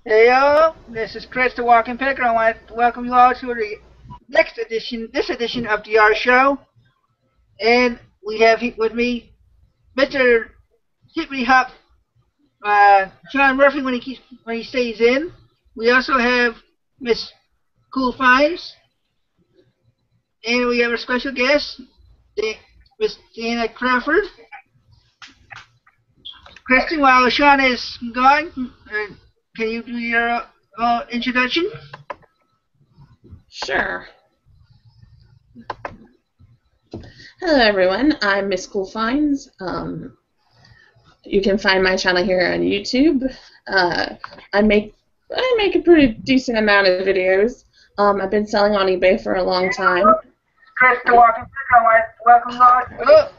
Hey y'all, this is Chris the Walking Picker. I want to welcome you all to the this edition of the R Show. And we have with me Mr. Hippity Hop, Sean Murphy when he stays in. We also have Miss Cool Finds, and we have a special guest, Miss Danna Crawford. Kristen, while Sean is gone, can you do your introduction? Sure. Hello everyone, I'm Miss Cool Finds. You can find my channel here on YouTube. I make a pretty decent amount of videos. I've been selling on eBay for a long time. Chris the Walking Picker, I want to welcome you all to the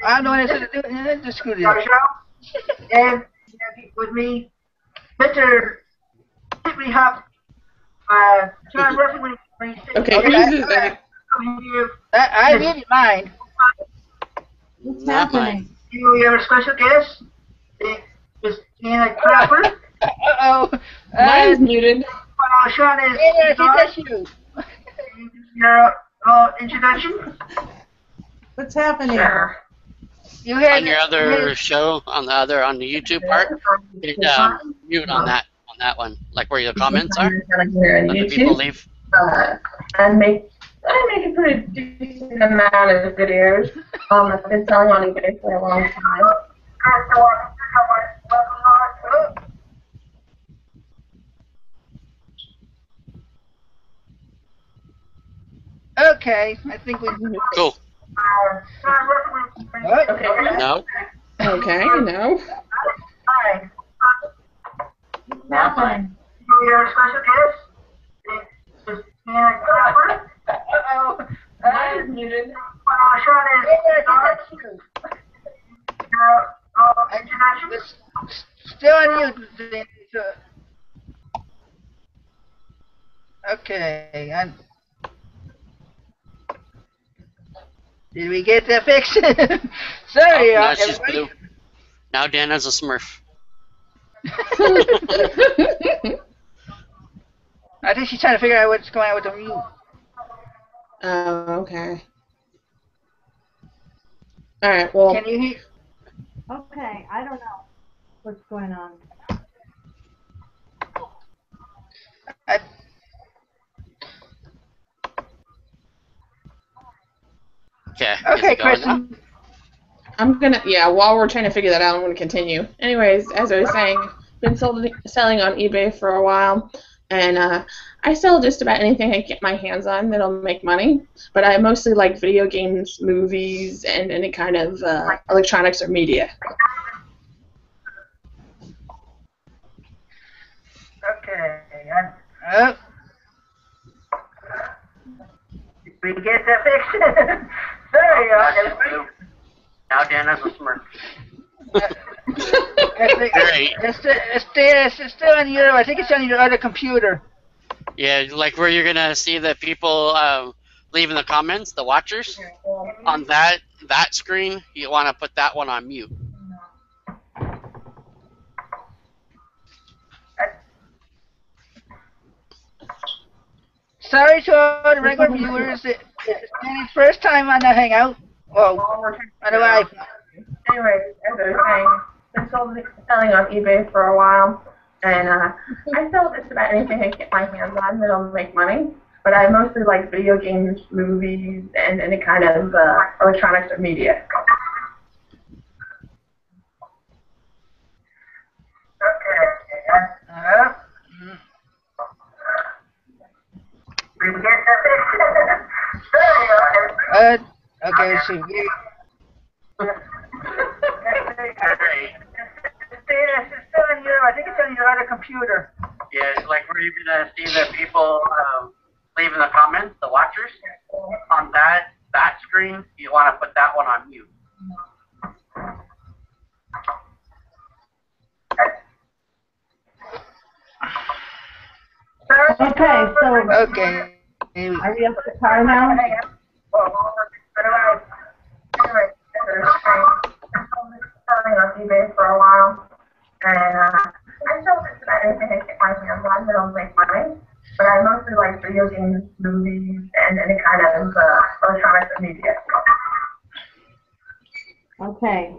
I'm the one that's the studio show. And with me, Mr. Hippity Hop, Sean Murphy when he stays in. Okay, who's this? I didn't mind. What's happening? We have a special guest, Miss Danna Crawford. Uh-oh. Mine's muted. Sean is that's you. Your introduction? What's happening? Sure. You had on your other show, on the YouTube part, hit mute on that one, like where your comments are. Here on Let the YouTube. people leave. I make a pretty decent amount of videos. I've been selling on eBay for a long time. Okay, I think we. Cool. Okay. No. Okay, no. Hi. What's happening? Your special guest, Miss Danna Crawford. Uh-oh. Mine's muted. Sean is your introduction. Still on you. Okay. Did we get that fixed? Sorry, Now she's everybody. blue. Now Danna's a Smurf. I think she's trying to figure out what's going on with the mute. Oh, okay. Alright, well. Can you hear? Okay, I don't know what's going on. Okay, Kristen. While we're trying to figure that out, I'm gonna continue. Anyways, as I was saying, been selling on eBay for a while, and I sell just about anything I get my hands on that'll make money, but I mostly like video games, movies, and any kind of electronics or media. Okay. Did we get that fixed? Sorry, everybody. Now Danna's a Smurf. Great. It's still on your. I think it's on your other computer. Yeah, like where you're gonna see the people leaving the comments, the watchers. On that screen, you want to put that one on mute. Sorry to all the regular viewers. It's Danny's first time on the Hangout. Well, on the live. Anyways, as I was saying, been selling on eBay for a while, and I sell just about anything I get my hands on that'll make money, but I mostly like video games, movies, and any kind of electronics or media. Okay, let's see. It's still on your. I think it's on your other computer. Yeah, like where you're gonna see the people leaving the comments, the watchers. On that screen, you want to put that one on mute. Okay, so Okay. are we up to par now? Selling on eBay for a while, and I sell just about anything I get my hands on that'll make money. But I mostly like video games, movies, and any kind of electronics media. Okay.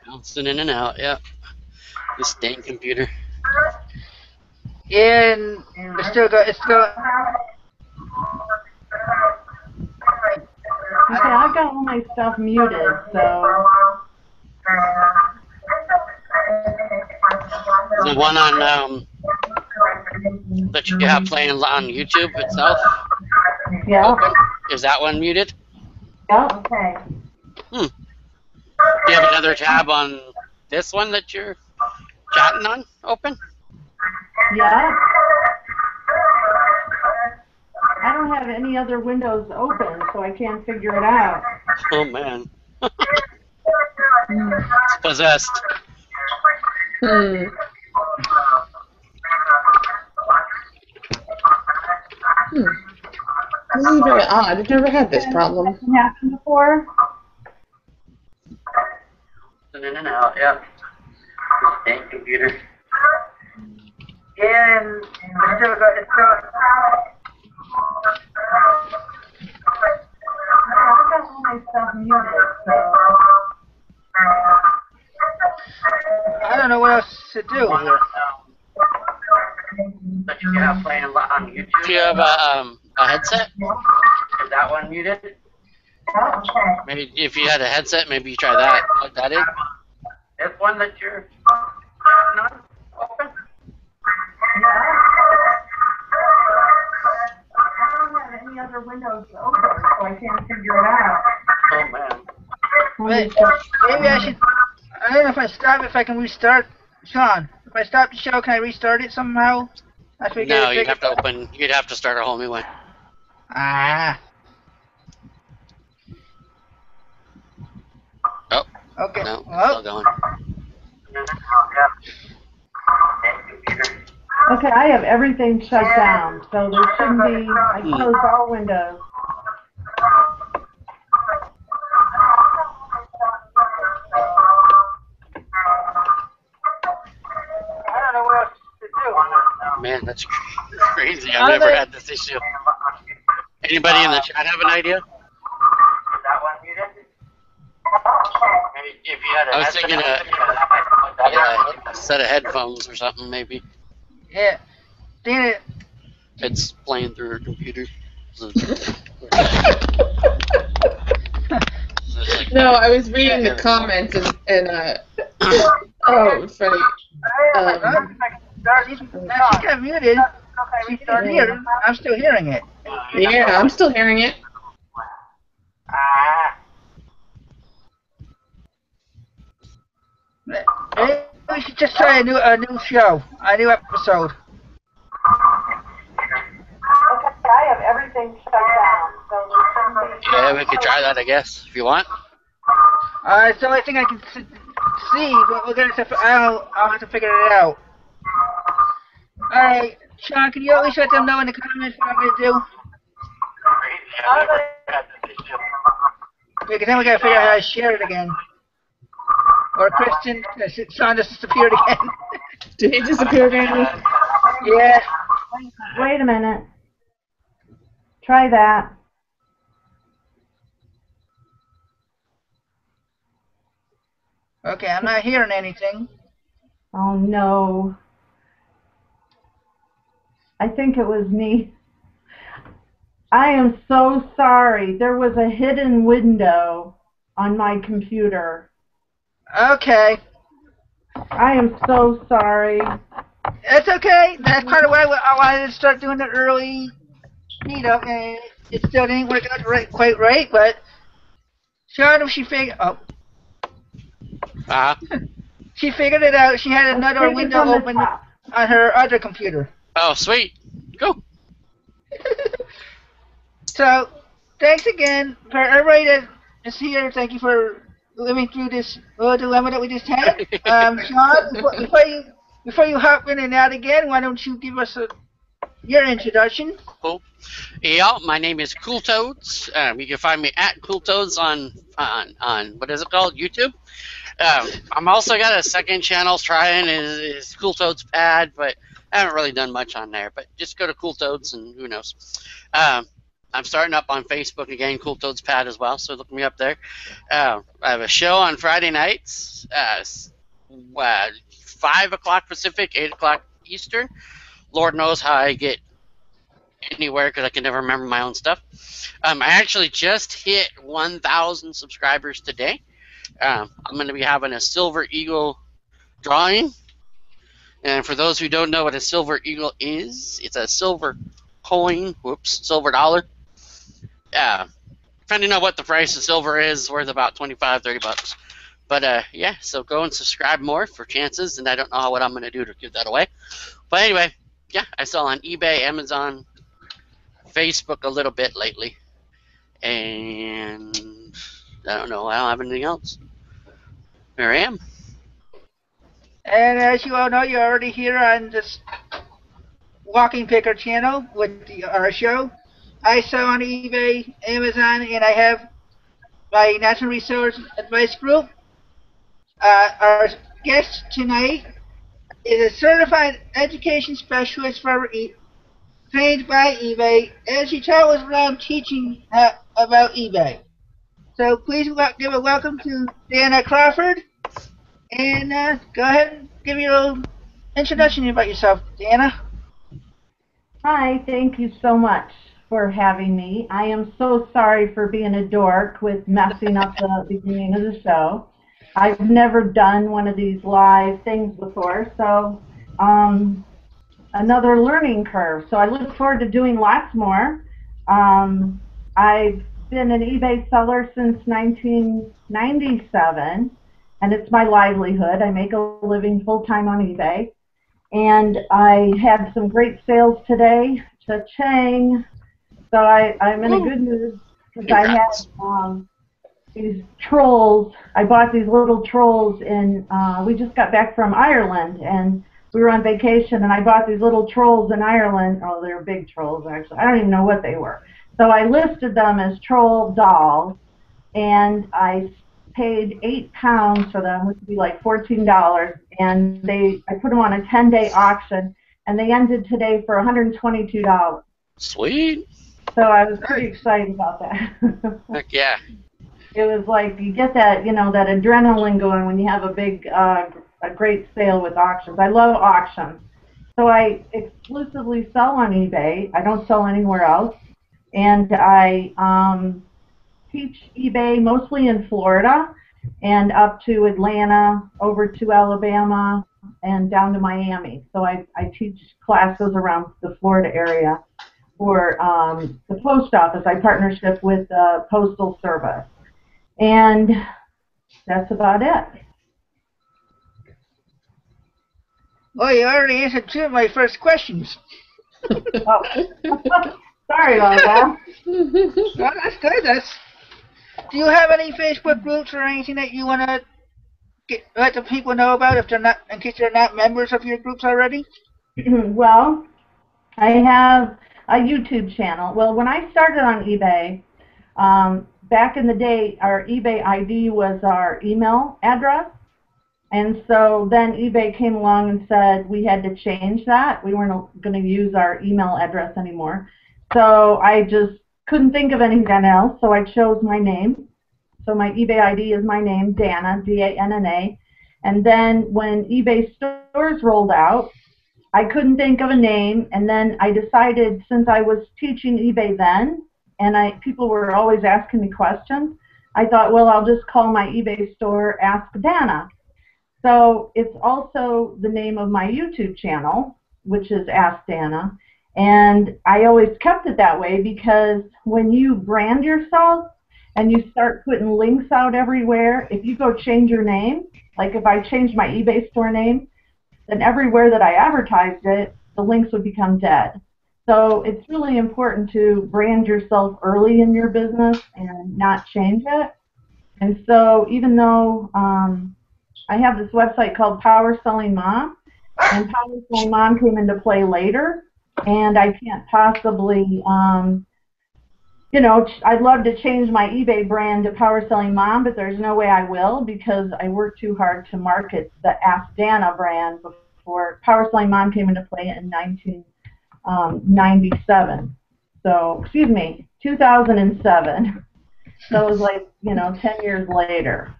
Bouncing in and out, yeah. This dang computer. Yeah, and it's still go. It's still. Okay, I've got all my stuff muted, so. The one on that you have playing on YouTube itself. Yeah. Open? Is that one muted? Yeah. Okay. Do you have another tab on this one that you're chatting on open? Yeah. I don't have any other windows open, so I can't figure it out. Oh man. It's possessed. Hmm. This is very odd. I've never had this problem. Hasn't happened before. In and out, yeah. This dang computer. Yeah, and it's still go. It's still. I've got all my stuff muted, so. I don't know what else to do here. That you have playing on YouTube. Do you have a headset? Is that one muted? Okay. Maybe if you had a headset, maybe you try that. Plug that in. This one that you're on open? I don't have any other windows open, so I can't figure it out. Oh man. Maybe I should. I don't know if I stop. If I can restart, Sean. If I stop the show, can I restart it somehow? No, you'd have to open. You'd have to start a whole new one. Ah. Oh. Okay. No, Well, still going. Okay, I have everything shut down, so there shouldn't be. I closed all windows. I don't know what else to do. Man, that's crazy. I've never had this issue. Anybody in the chat have an idea? I was thinking a set of headphones or something, maybe. Yeah. Damn it. It's playing through her computer. No, I was reading the comments and oh, funny. Now she got muted. She started here. I'm still hearing it. Yeah, I'm still hearing it. Maybe we should just try a new show, a new episode. Okay, I have everything shut down, so there shouldn't be. Yeah, we could try that, I guess, if you want. It's the only thing I can see, but we're gonna have to. I'll have to figure it out. Alright, Sean, can you at least let them know in the comments what I'm gonna do? Because then we gotta figure out how to share it again. Or Kristen, Sean just disappeared again. Did he disappear again? Yeah. Wait a minute. Try that. Okay, I'm not hearing anything. Oh no. I think it was me. I am so sorry. There was a hidden window on my computer. Okay. I am so sorry. It's okay. That's part of why I wanted to start doing it early. You know, and it still didn't work out quite right, but Sean, if she figured, She figured it out. She had another Take it window from the open top. on her other computer. Oh, sweet. Go. So, thanks again for everybody that is here. Thank you for living through this little dilemma that we just had. Sean, before you hop in and out again, why don't you give us your introduction? Cool. Yeah, my name is Cool Toads. You can find me at Cool Toads on what is it called? YouTube. I'm also got a second channel trying is Cool Toads Pad, but I haven't really done much on there. But just go to Cool Toads and who knows. I'm starting up on Facebook again, Cool Toads Pad as well, so look me up there. I have a show on Friday nights, 5 o'clock Pacific, 8 o'clock Eastern. Lord knows how I get anywhere because I can never remember my own stuff. I actually just hit 1,000 subscribers today. I'm going to be having a Silver Eagle drawing. And for those who don't know what a Silver Eagle is, it's a silver coin, silver dollar. Depending on what the price of silver is, worth about $25-$30. But yeah, so go and subscribe more for chances, and I don't know what I'm going to do to give that away. But anyway, yeah, I sell on eBay, Amazon, Facebook a little bit lately. And I don't know, I don't have anything else. There I am. And as you all know, you're already here on this Walking Picker channel with our show. I sell on eBay, Amazon, and I have my National Resource Advice Group. Our guest tonight is a certified education specialist trained by eBay, and she travels around teaching about eBay. So please give a welcome to Danna Crawford, and go ahead and give your introduction about yourself, Danna. Hi, thank you so much for having me. I am so sorry for being a dork with messing up the beginning of the show. I've never done one of these live things before, so another learning curve. So I look forward to doing lots more. I've been an eBay seller since 1997, and it's my livelihood. I make a living full-time on eBay. And I had some great sales today. Cha-ching. So I'm in a good mood because I had these trolls. I bought these little trolls we just got back from Ireland, and we were on vacation, and I bought these little trolls in Ireland. Oh, they were big trolls, actually. I don't even know what they were. So I listed them as troll dolls, and I paid £8 for them, which would be like $14, and I put them on a 10-day auction, and they ended today for $122. Sweet. So I was pretty excited about that. Heck yeah. It was like you get that, that adrenaline going when you have a great sale with auctions. I love auctions. So I exclusively sell on eBay. I don't sell anywhere else, and I teach eBay mostly in Florida and up to Atlanta, over to Alabama, and down to Miami. So I teach classes around the Florida area for the post office. I partnership with the Postal Service. And that's about it. Well, you already answered two of my first questions. Oh. Sorry about that. Well, that's good. Do you have any Facebook groups or anything that you want to let the people know about in case they're not members of your groups already? Well, I have a YouTube channel. Well, when I started on eBay, back in the day, our eBay ID was our email address. And so then eBay came along and said we had to change that. We weren't going to use our email address anymore. So I just couldn't think of anything else, so I chose my name. So my eBay ID is my name, Danna, D-A-N-N-A. And then when eBay stores rolled out, I couldn't think of a name, and then I decided, since I was teaching eBay then, and people were always asking me questions, I thought, well, I'll just call my eBay store Ask Danna. So it's also the name of my YouTube channel, which is Ask Danna. And I always kept it that way because when you brand yourself, and you start putting links out everywhere, if you go change your name, like if I changed my eBay store name, then everywhere that I advertised it, the links would become dead. So it's really important to brand yourself early in your business and not change it. And so even though I have this website called Power Selling Mom, and Power Selling Mom came into play later, and I can't possibly, you know, I'd love to change my eBay brand to Power Selling Mom, but there's no way I will because I worked too hard to market the Ask Danna brand before Power Selling Mom came into play in 1997. So, excuse me, 2007. So it was like, you know, 10 years later.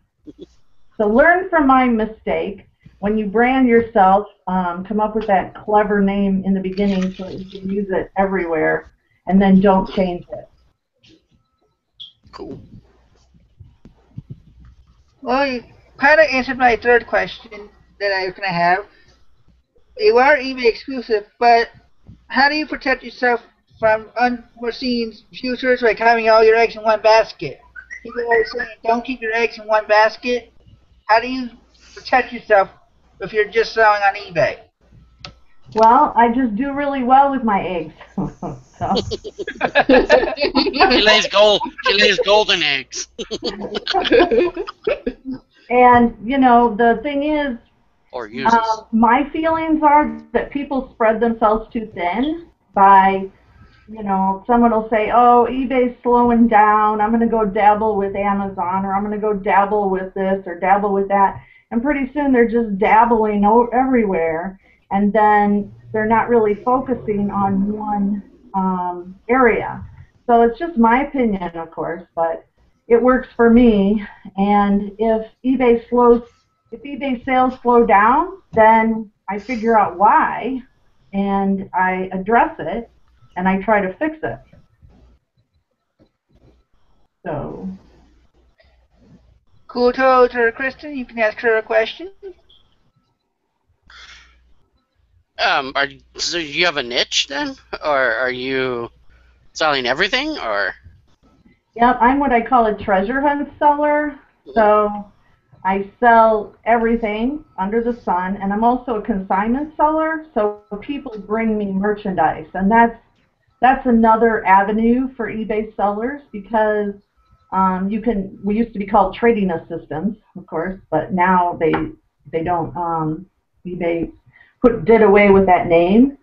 So learn from my mistake. When you brand yourself, come up with that clever name in the beginning so that you can use it everywhere, and then don't change it. Cool. Well, you kind of answered my third question that I was going to have. You are eBay exclusive, but how do you protect yourself from unforeseen futures, like having all your eggs in one basket? People always say, don't keep your eggs in one basket. How do you protect yourself if you're just selling on eBay? Well, I just do really well with my eggs. So. She lays golden eggs. And you know, the thing is, Or uses. my feelings are that people spread themselves too thin by, you know, someone will say, oh, eBay's slowing down, I'm going to go dabble with Amazon, or I'm going to go dabble with this or dabble with that. And pretty soon they're just dabbling everywhere, and then they're not really focusing on one area. So it's just my opinion, of course, but it works for me. And if eBay sales slow down, then I figure out why, and I address it, and I try to fix it. So. Cool Toads or Kristen, you can ask her a question. So you have a niche then, or are you selling everything, or? Yep, I'm what I call a treasure hunt seller. So I sell everything under the sun, and I'm also a consignment seller. So people bring me merchandise, and that's another avenue for eBay sellers because we used to be called trading assistants, of course, but now they don't. eBay did away with that name.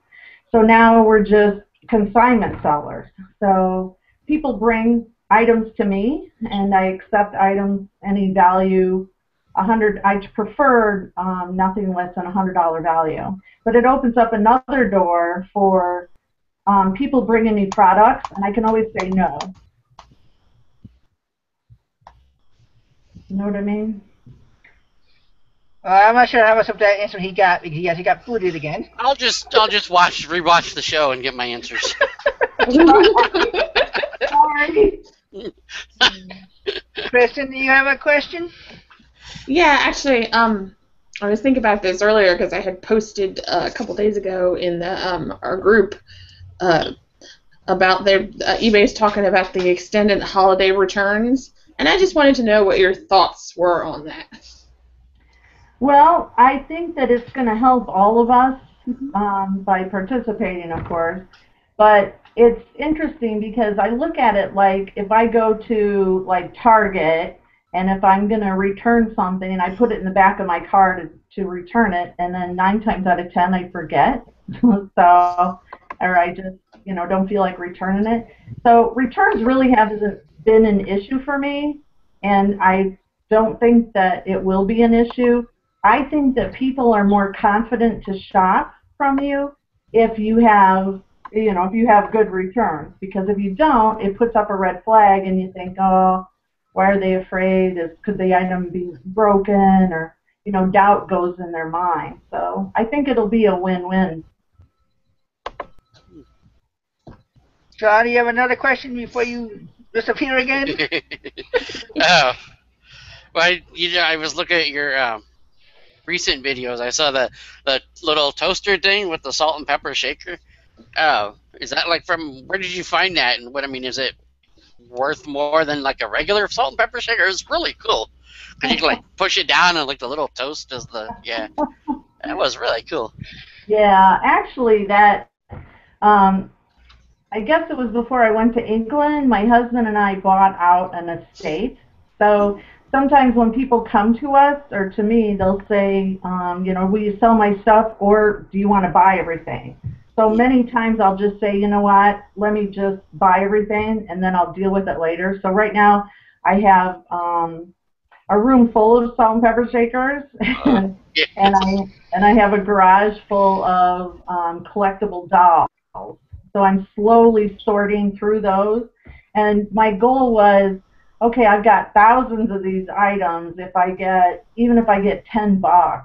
So now we're just consignment sellers. So people bring items to me, and I accept items any value. I prefer nothing less than $100 value. But it opens up another door for people bringing me products, and I can always say no. You know what I mean? I'm not sure how much of that answer he got because he got booted again. I'll just rewatch the show and get my answers. Sorry. Kristen, do you have a question? Yeah, actually, I was thinking about this earlier because I had posted a couple days ago in the our group about their eBay's talking about the extended holiday returns, and I just wanted to know what your thoughts were on that. Well, I think that it's going to help all of us by participating, of course. But it's interesting because I look at it like if I go to like Target and if I'm going to return something and I put it in the back of my car to return it, and then 9 times out of 10 I forget, so or I just don't feel like returning it. So returns really haven't been an issue for me, and I don't think that it will be an issue. I think that people are more confident to shop from you if you have, if you have good returns. Because if you don't, it puts up a red flag, and you think, oh, why are they afraid? Could the item be broken? Or, doubt goes in their mind. So I think it'll be a win-win. John, do you have another question before you disappear again? Well, I was looking at your recent videos. I saw the little toaster thing with the salt and pepper shaker. Is that like from, where did you find that? And what, is it worth more than like a regular salt and pepper shaker. It's really cool because you can like push it down and like the little toast is the That was really cool. Yeah, actually, that I guess it was before I went to England. My husband and I bought out an estate. So sometimes when people come to us or to me, they'll say, will you sell my stuff or do you want to buy everything? So many times I'll just say, you know what, let me just buy everything and then I'll deal with it later. So right now I have a room full of salt and pepper shakers, and I have a garage full of collectible dolls. So I'm slowly sorting through those, and my goal was, okay, I've got thousands of these items. Even if I get $10,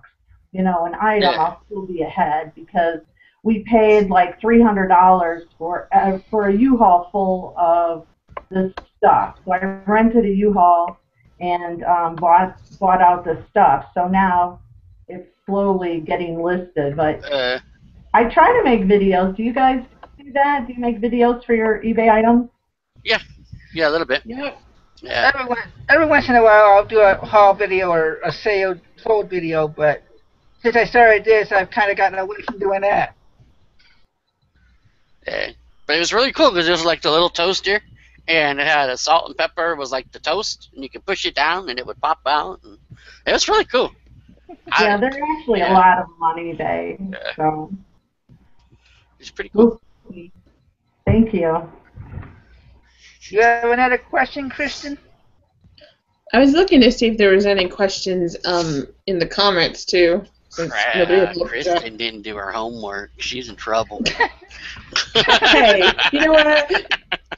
an item, I'll still be ahead because we paid like $300 for a U-Haul full of this stuff. So I rented a U-Haul and bought out the stuff. So now it's slowly getting listed. But I try to make videos. Do you guys do that? Do you make videos for your eBay items? Yeah, a little bit. Yep. Yeah. Every once in a while, I'll do a haul video or a sold video. But since I started this, I've kind of gotten away from doing that. Yeah. But it was really cool because it was like the little toaster. And it had a salt and pepper was like the toast, and you could push it down, and it would pop out. And it was really cool. Yeah, they're actually a lot of money, so it's pretty cool. Thank you. You have another question, Kristen? I was looking to see if there was any questions in the comments too. Since nobody had looked Kristen didn't do her homework. She's in trouble. Hey, you know what?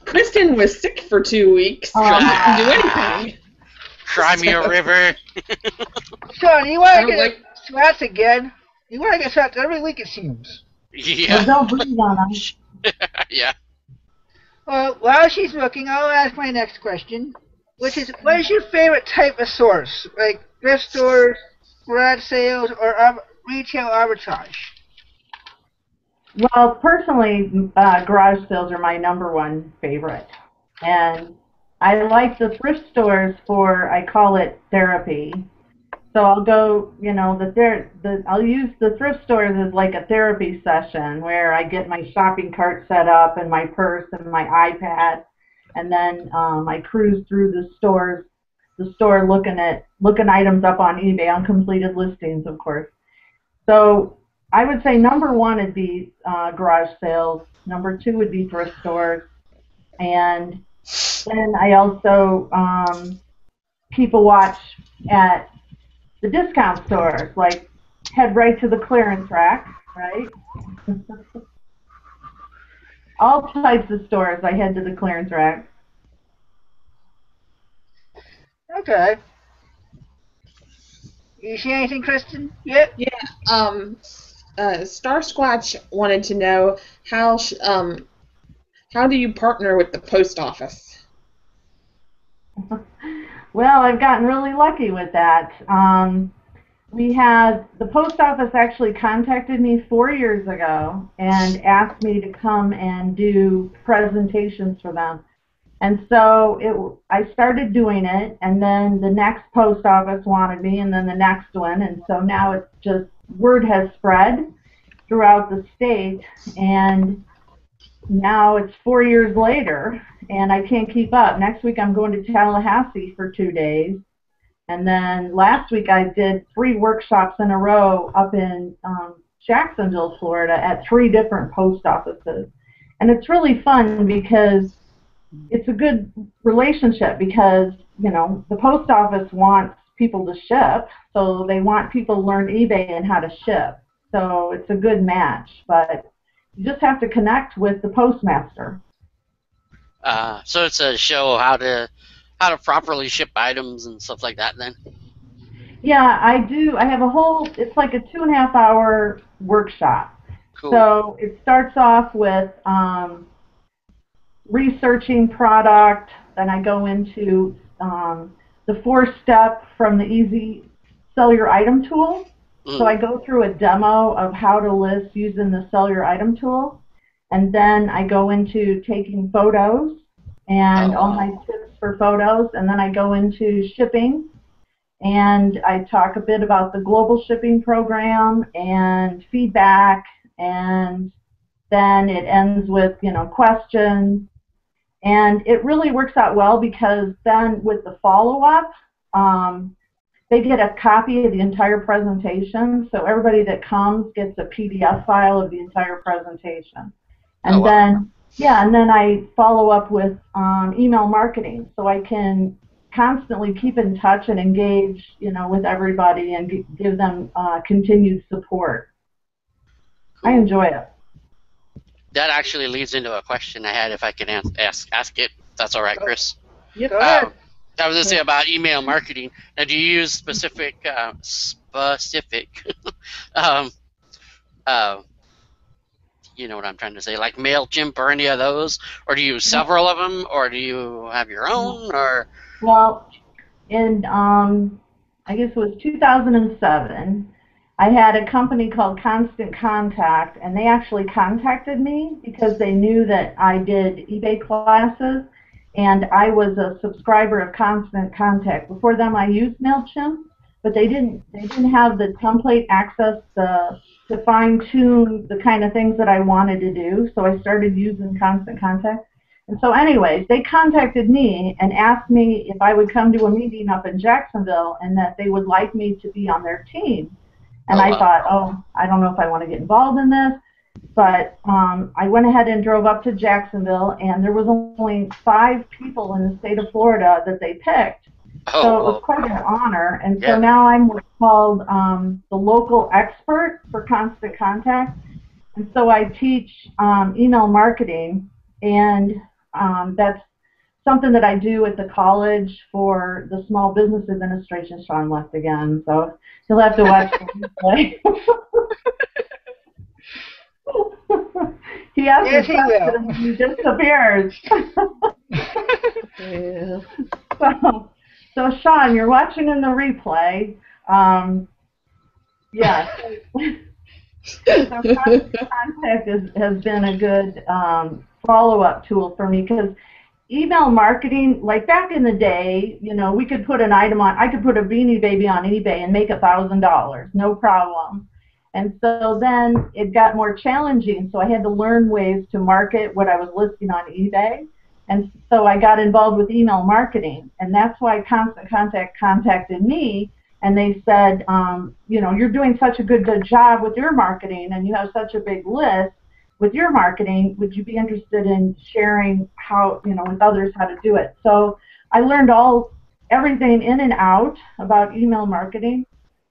Kristen was sick for 2 weeks. She didn't do anything. Cry me a river. Sean, you want to get shots again? You want to get shots every week, it seems. Yeah. Well, don't breathe on them. Yeah. Well, while she's looking, I'll ask my next question, which is, what is your favorite type of source? Like thrift stores, garage sales, or retail arbitrage? Well, personally, garage sales are my #1 favorite. And I like the thrift stores for, I call it therapy. So I'll go, I'll use the thrift stores as like a therapy session where I get my shopping cart set up and my purse and my iPad, and then I cruise through the store looking items up on eBay, uncompleted listings, of course. So I would say #1 would be garage sales. #2 would be thrift stores. And then I also people watch at the discount stores, like head right to the clearance rack, right? All types of stores, I head to the clearance rack. Okay. You see anything, Kristen? Yep. Yeah. Star Squatch wanted to know how do you partner with the post office? Well, I've gotten really lucky with that. The post office actually contacted me 4 years ago and asked me to come and do presentations for them. And so I started doing it, and then the next post office wanted me, and then the next one, and so now it's just, word has spread throughout the state, and now it's 4 years later, and I can't keep up. Next week I'm going to Tallahassee for 2 days, and then last week I did 3 workshops in a row up in Jacksonville, Florida, at 3 different post offices. And it's really fun because it's a good relationship because, the post office wants people to ship, so they want people to learn eBay and how to ship. So it's a good match, but you just have to connect with the postmaster. So it's a show how to properly ship items and stuff like that then? Yeah, I do. I have it's like a 2.5 hour workshop. Cool. So it starts off with researching product, then I go into the 4-step from the easy sell your item tool. So I go through a demo of how to list using the sell your item tool, and then I go into taking photos and Oh, all my tips for photos, and then I go into shipping, and I talk a bit about the global shipping program and feedback, and then it ends with, questions. And it really works out well because then with the follow-up, they get a copy of the entire presentation. So everybody that comes gets a PDF file of the entire presentation. And wow. then, yeah, and then I follow up with email marketing, so I can constantly keep in touch and engage, with everybody and give them continued support. I Cool. enjoy it. That actually leads into a question I had, if I can ask it. That's all right, Chris. Yep. Go ahead. I was going to say about email marketing. Now, do you use you know what I'm trying to say, like MailChimp or any of those? Or do you use several of them? Or do you have your own? Or Well, in I guess it was 2007, I had a company called Constant Contact, and they actually contacted me because they knew that I did eBay classes, and I was a subscriber of Constant Contact. Before them, I used MailChimp, but they didn't have the template access to fine-tune the kind of things that I wanted to do, so I started using Constant Contact. And so anyways, they contacted me and asked me if I would come to a meeting up in Jacksonville and that they would like me to be on their team. And I thought, I don't know if I want to get involved in this. But I went ahead and drove up to Jacksonville, and there was only 5 people in the state of Florida that they picked. So it was quite an honor. And so now I'm what's called the local expert for Constant Contact. And so I teach email marketing, and that's something that I do at the college for the Small Business Administration. Sean left again, so he'll have to watch the replay. He asks Yes, he will. and he disappears. Yeah. So Sean, you're watching in the replay. Yeah. So Contact has been a good follow-up tool for me, because email marketing, like back in the day, we could put an item on, I could put a Beanie Baby on eBay and make $1,000, no problem. And so then it got more challenging, so I had to learn ways to market what I was listing on eBay. And so I got involved with email marketing, and that's why Constant Contact contacted me, and they said, you're doing such a good job with your marketing, and you have such a big list with your marketing. Would you be interested in sharing how, with others how to do it? So I learned everything in and out about email marketing.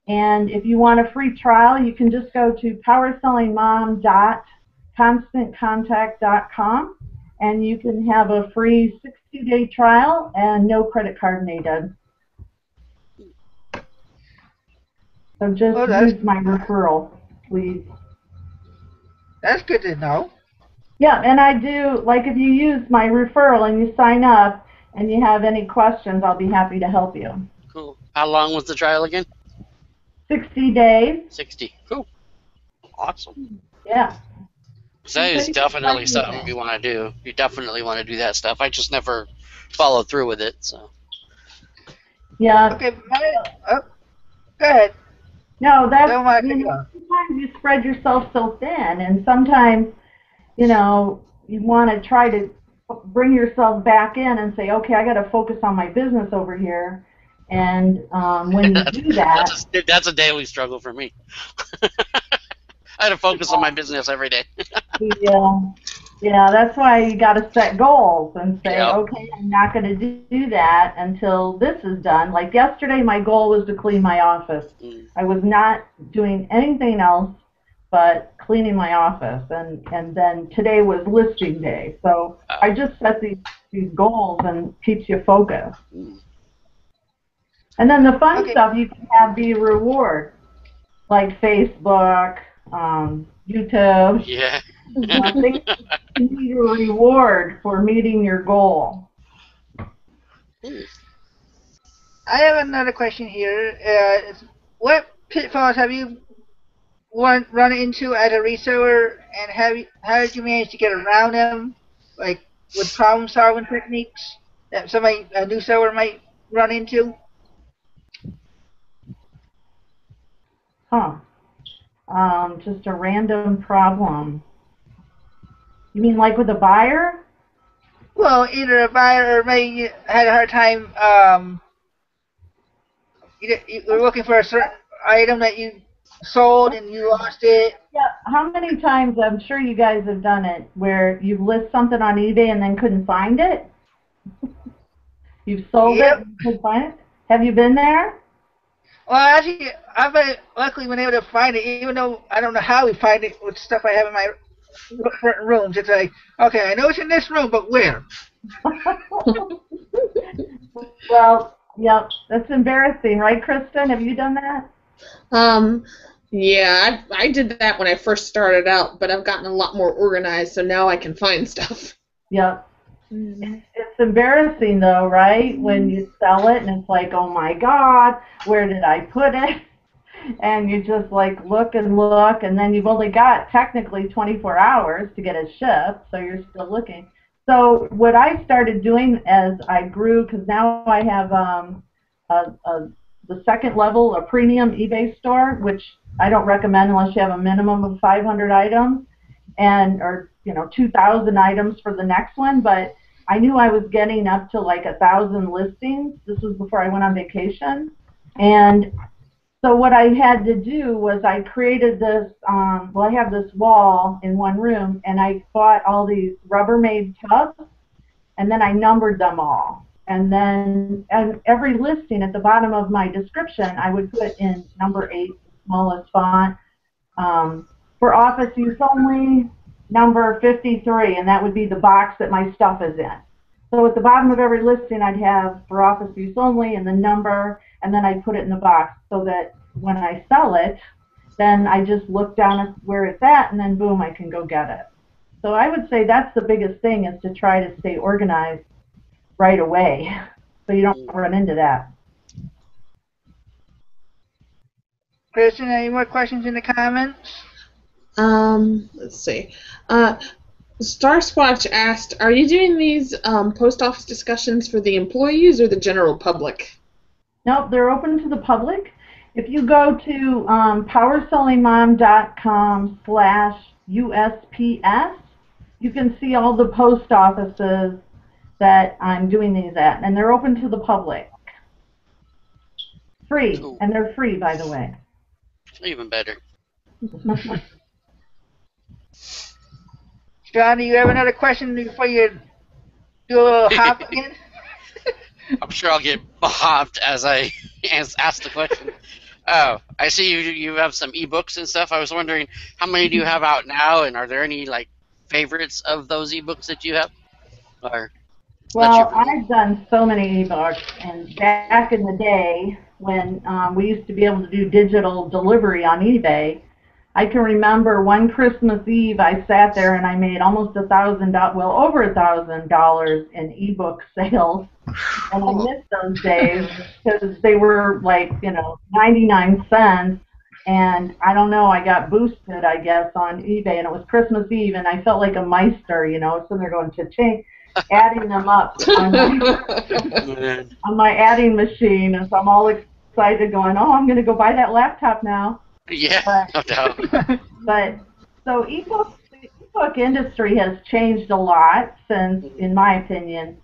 And if you want a free trial, you can just go to powersellingmom.constantcontact.com, and you can have a free 60-day trial and no credit card needed. So just use my referral, please. That's good to know. Yeah, and I do, like if you use my referral and you sign up and you have any questions, I'll be happy to help you. cool. How long was the trial again? 60 days. 60. Cool. Awesome. Yeah. So that is definitely something you want to do. You definitely want to do that stuff. I just never followed through with it. So. Yeah. Okay, go ahead. No, that's, sometimes you spread yourself so thin, and sometimes, you want to try to bring yourself back in and say, okay, I got to focus on my business over here. And when you do that, that's a daily struggle for me. I had to focus on my business every day. Yeah, that's why you got to set goals and say, okay, I'm not going to do that until this is done. Like yesterday, my goal was to clean my office. I was not doing anything else but cleaning my office. And then today was listing day. So I just set these goals, and keeps you focused. And then the fun stuff you can have be reward, like Facebook, YouTube. Yeah. Things can be a reward for meeting your goal. I have another question here. What pitfalls have you run into as a reseller, and how did you manage to get around them? Like, with problem-solving techniques that somebody, a new seller, might run into? Huh. Just a random problem. You mean like with a buyer? Well, either a buyer or maybe you had a hard time. You were looking for a certain item that you sold and you lost it. Yeah. How many times, I'm sure you guys have done it, where you list something on eBay and then couldn't find it? You've sold it Yep. and couldn't find it? Have you been there? Well, actually, I've luckily been able to find it, even though I don't know how we find it with stuff I have in my rooms. It's like, okay, I know it's in this room, but where? Well, yep, that's embarrassing, right, Kristen? Have you done that? Yeah, I did that when I first started out, but I've gotten a lot more organized, so now I can find stuff. Yep. It's embarrassing, though, right? When you sell it and it's like, oh my God, where did I put it? And you just like look, and then you've only got technically 24 hours to get it shipped, so you're still looking. So what I started doing as I grew, because now I have the second level, a premium eBay store, which I don't recommend unless you have a minimum of 500 items, or 2,000 items for the next one. But I knew I was getting up to like 1,000 listings. This was before I went on vacation, and so what I had to do was I created this, I have this wall in one room, and I bought all these Rubbermaid tubs, and then I numbered them all. And then every listing at the bottom of my description, I would put in number 8, the smallest font, for office use only, number 53, and that would be the box that my stuff is in. So at the bottom of every listing, I'd have for office use only and the number, and then I'd put it in the box so that when I sell it, then I just look down at where it's at, and then boom, I can go get it. So I would say that's the biggest thing, is to try to stay organized right away so you don't run into that. Kristen, any more questions in the comments? Let's see. Star Squatch asked, are you doing these post office discussions for the employees or the general public? Nope, they're open to the public. If you go to powersellingmom.com/USPS, you can see all the post offices that I'm doing these at, and they're open to the public. Free, Cool. and they're free, by the way. Even better. John, do you have another question before you do a little hop again? I'm sure I'll get bobbed as I ask the question. Oh, I see you have some ebooks and stuff. I was wondering, how many do you have out now, and are there any like favorites of those ebooks that you have? Or Well, I've done so many ebooks, and back in the day when we used to be able to do digital delivery on eBay, I can remember one Christmas Eve I sat there and I made almost $1,000, well, over $1,000 in ebook sales, and I missed those days because they were like 99 cents. And I don't know, I got boosted, I guess, on eBay, and it was Christmas Eve, and I felt like a meister, so they're going cha-ching, adding them up on my adding machine, and so I'm all excited going, oh, I'm going to go buy that laptop now. Yeah, no doubt. But so the ebook industry has changed a lot since, in my opinion,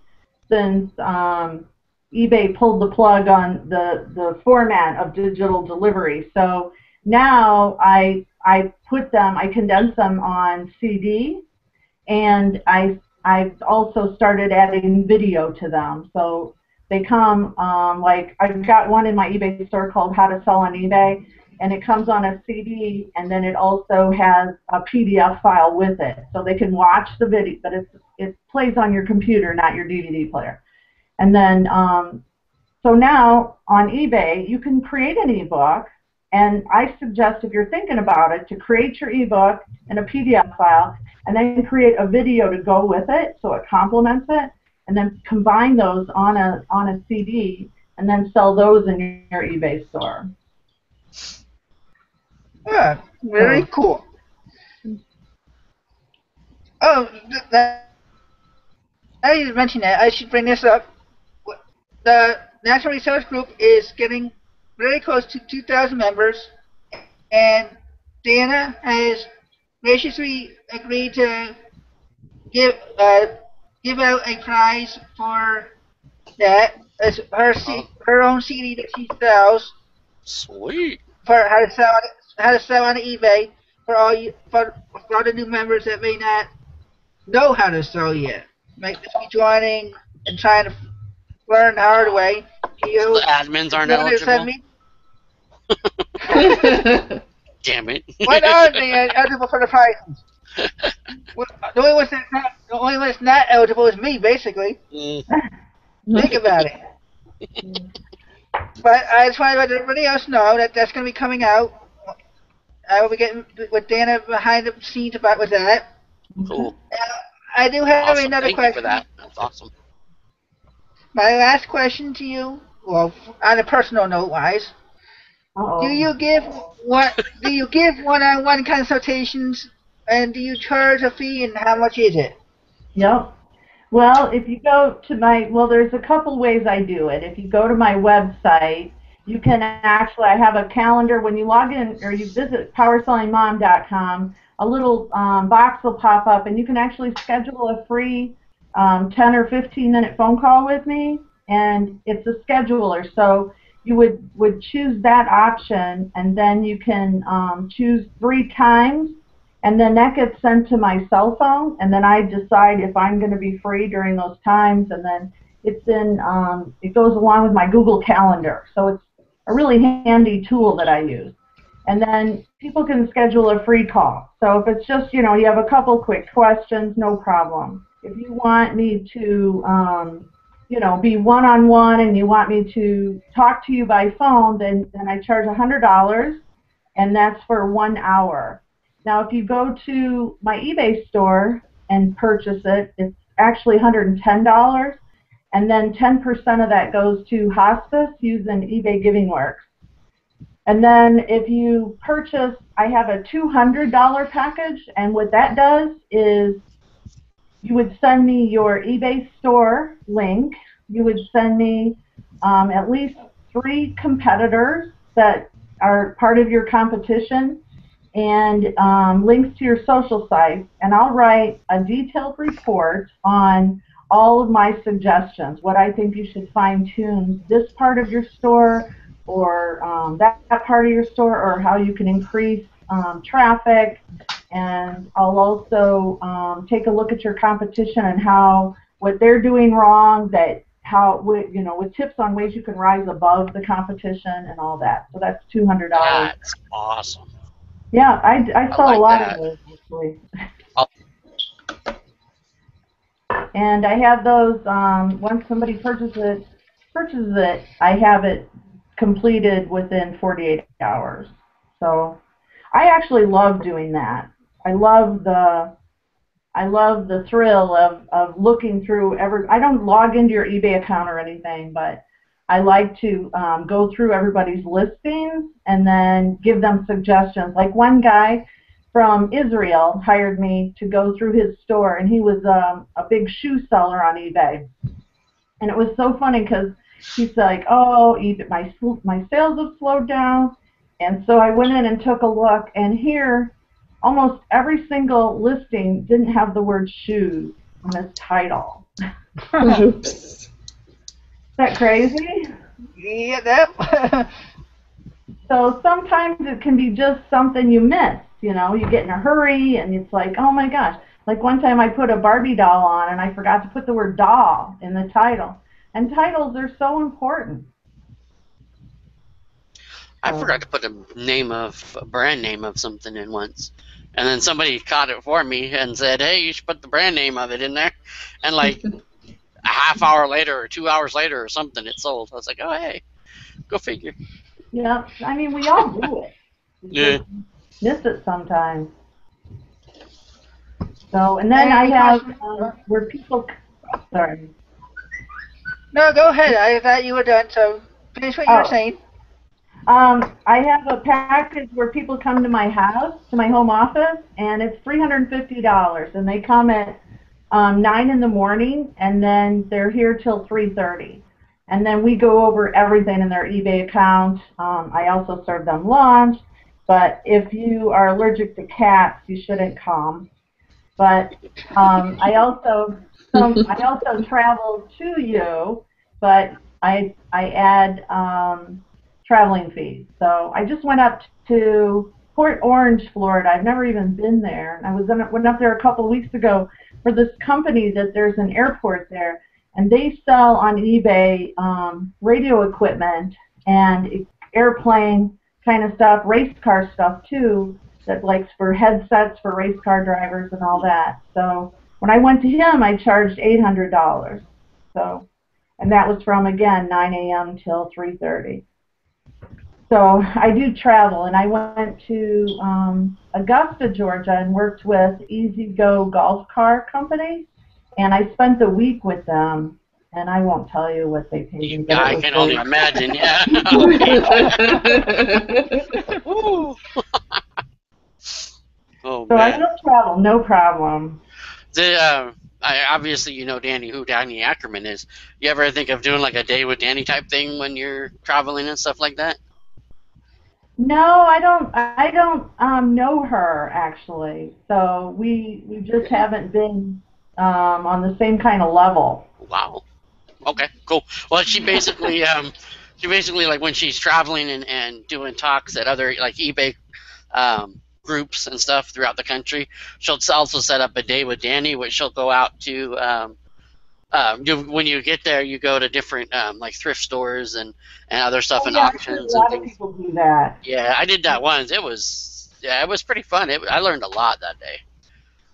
since eBay pulled the plug on the format of digital delivery. So now I condense them on CD, and I've also started adding video to them. So they come like, I've got one in my eBay store called How to Sell on eBay, and it comes on a CD, and then it also has a PDF file with it, so they can watch the video, but it plays on your computer, not your DVD player. And then so now on eBay you can create an ebook, and I suggest, if you're thinking about it, to create your ebook in a PDF file, and then create a video to go with it so it complements it, and then combine those on a CD, and then sell those in your eBay store. Yeah, very cool. Oh, I didn't mention that. I should bring this up. The National Resource Group is getting very close to 2,000 members, and Danna has graciously agreed to give give out a prize for that as her own CD that she sells Sweet. for how to sell on eBay for all the new members that may not know how to sell yet. Might just be joining and trying to learn the hard way. The admins aren't eligible. Damn it. Why aren't they eligible for the prizes? The only one that's not eligible is me, basically. Think about it. But I just want to let everybody else know that that's going to be coming out. I will be getting with Danna behind the scenes with that. Cool. I do have Awesome. another Thank question. you for that. That's awesome. My last question to you, well, on a personal note wise, do you give one-on-one consultations, and do you charge a fee, and how much is it? Yep. Well, if you go to there's a couple ways I do it. If you go to my website, you can actually, I have a calendar. When you log in or you visit powersellingmom.com, a little box will pop up, and you can actually schedule a free 10 or 15-minute phone call with me, and it's a scheduler. So you would choose that option, and then you can choose 3 times, and then that gets sent to my cell phone, and then I decide if I'm going to be free during those times, and then it's in, it goes along with my Google Calendar. So it's a really handy tool that I use. And then people can schedule a free call. So if it's just, you have a couple quick questions, no problem. If you want me to, be one-on-one and you want me to talk to you by phone, then I charge $100, and that's for 1 hour. Now, if you go to my eBay store and purchase it, it's actually $110, and then 10% of that goes to hospice using eBay Giving Works. And then if you purchase, I have a $200 package, and what that does is you would send me your eBay store link. You would send me at least 3 competitors that are part of your competition, and links to your social sites, and I'll write a detailed report on all of my suggestions, what I think you should fine-tune this part of your store or that part of your store, or how you can increase traffic. And I'll also take a look at your competition and what they're doing wrong, with tips on ways you can rise above the competition and all that. So that's $200. That's awesome. Yeah, I sell like a lot that. of those actually. Oh. And I have those, once somebody purchases it, I have it completed within 48 hours. So I actually love doing that. I love the thrill of looking through I don't log into your eBay account or anything, but I like to go through everybody's listings and then give them suggestions. Like one guy from Israel hired me to go through his store, and he was a big shoe seller on eBay. And it was so funny because he's like, oh, my sales have slowed down. And so I went in and took a look, and here almost every single listing didn't have the word shoes on its title. Oops. Is that crazy? Yeah, that. So sometimes it can be just something you miss. You get in a hurry, and it's like, oh my gosh. Like one time I put a Barbie doll on, and I forgot to put the word doll in the title. And titles are so important. I forgot to put a brand name of something in once. And then somebody caught it for me and said, hey, you should put the brand name of it in there. And like a half hour later or 2 hours later or something, it sold. I was like, oh, hey, go figure. Yeah, I mean, we all do it. Yeah. Miss it sometimes. So, and then I have where people, sorry. No, go ahead. I thought you were done, so finish what you were saying. I have a package where people come to my house, to my home office, and it's $350, and they come at 9 in the morning, and then they're here till 3:30. And then we go over everything in their eBay account. I also serve them lunch, but if you are allergic to cats, you shouldn't come. But I also travel to you, but I add traveling fees. So I just went up to Port Orange, Florida. I've never even been there. I went up there a couple of weeks ago for this company that there's an airport there, and they sell on eBay radio equipment and airplane kind of stuff, race car stuff too, that like for headsets for race car drivers and all that. So when I went to him, I charged $800. So, and that was from again 9 a.m. till 3:30. So I do travel, and I went to Augusta, Georgia, and worked with Easy Go Golf Car Company, and I spent the week with them, and I won't tell you what they paid me. But I can only imagine, yeah. Oh, so man. I don't travel, no problem. Obviously, you know who Danny Ackerman is. You ever think of doing like a day with Danny type thing when you're traveling and stuff like that? No, I don't know her actually. So we just haven't been on the same kind of level. Wow. Okay, cool. Well, she basically like when she's traveling and doing talks at other like eBay groups and stuff throughout the country, she'll also set up a day with Danny, which she'll go out to. When you get there, you go to different like thrift stores and other stuff and auctions and things. A lot of people do that. Yeah, I did that once. It was pretty fun. I learned a lot that day.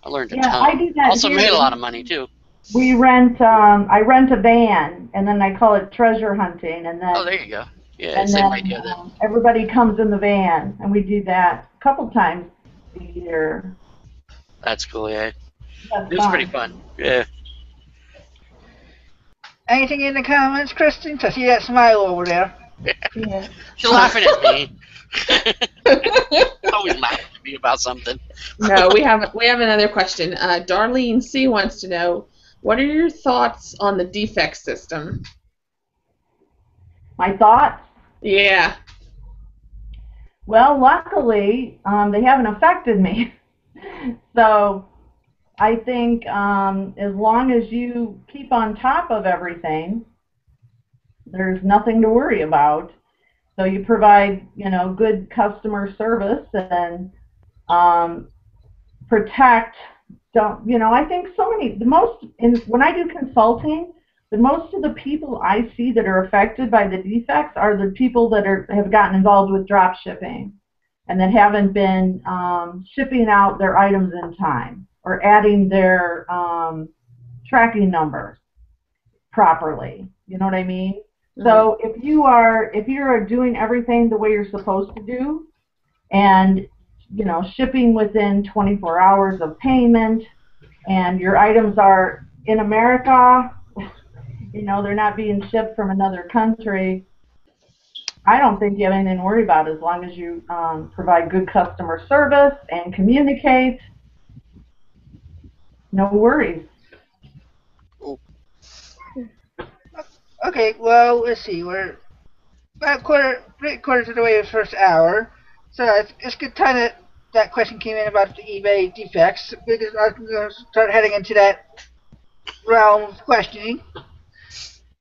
I learned a ton. I do that Also here. made a lot of money too. We rent. I rent a van, and then I call it treasure hunting, and then. Oh, there you go. Yeah, and same then, idea then. Everybody comes in the van, and we do that a couple times a year. That's cool. Yeah, That's it was pretty fun. Yeah. Anything in the comments, Kristen? I see that smile over there. Yeah. She's laughing at me. Always laughing at me about something. No, we have another question. Darlene C wants to know, what are your thoughts on the defect system? My thoughts? Yeah. Well, luckily, they haven't affected me. So I think as long as you keep on top of everything, there's nothing to worry about. So you provide, good customer service and protect. I think when I do consulting, most of the people I see that are affected by the defects are the people that have gotten involved with drop shipping and that haven't been shipping out their items in time or adding their tracking numbers properly. You know what I mean? Mm-hmm. So if you're doing everything the way you're supposed to do, and shipping within 24 hours of payment, and your items are in America, they're not being shipped from another country, I don't think you have anything to worry about as long as you provide good customer service and communicate. No worries. Okay, well, let's see. We're about quarter to the way of the first hour. So it's good time that question came in about the eBay defects. We're going to start heading into that realm of questioning.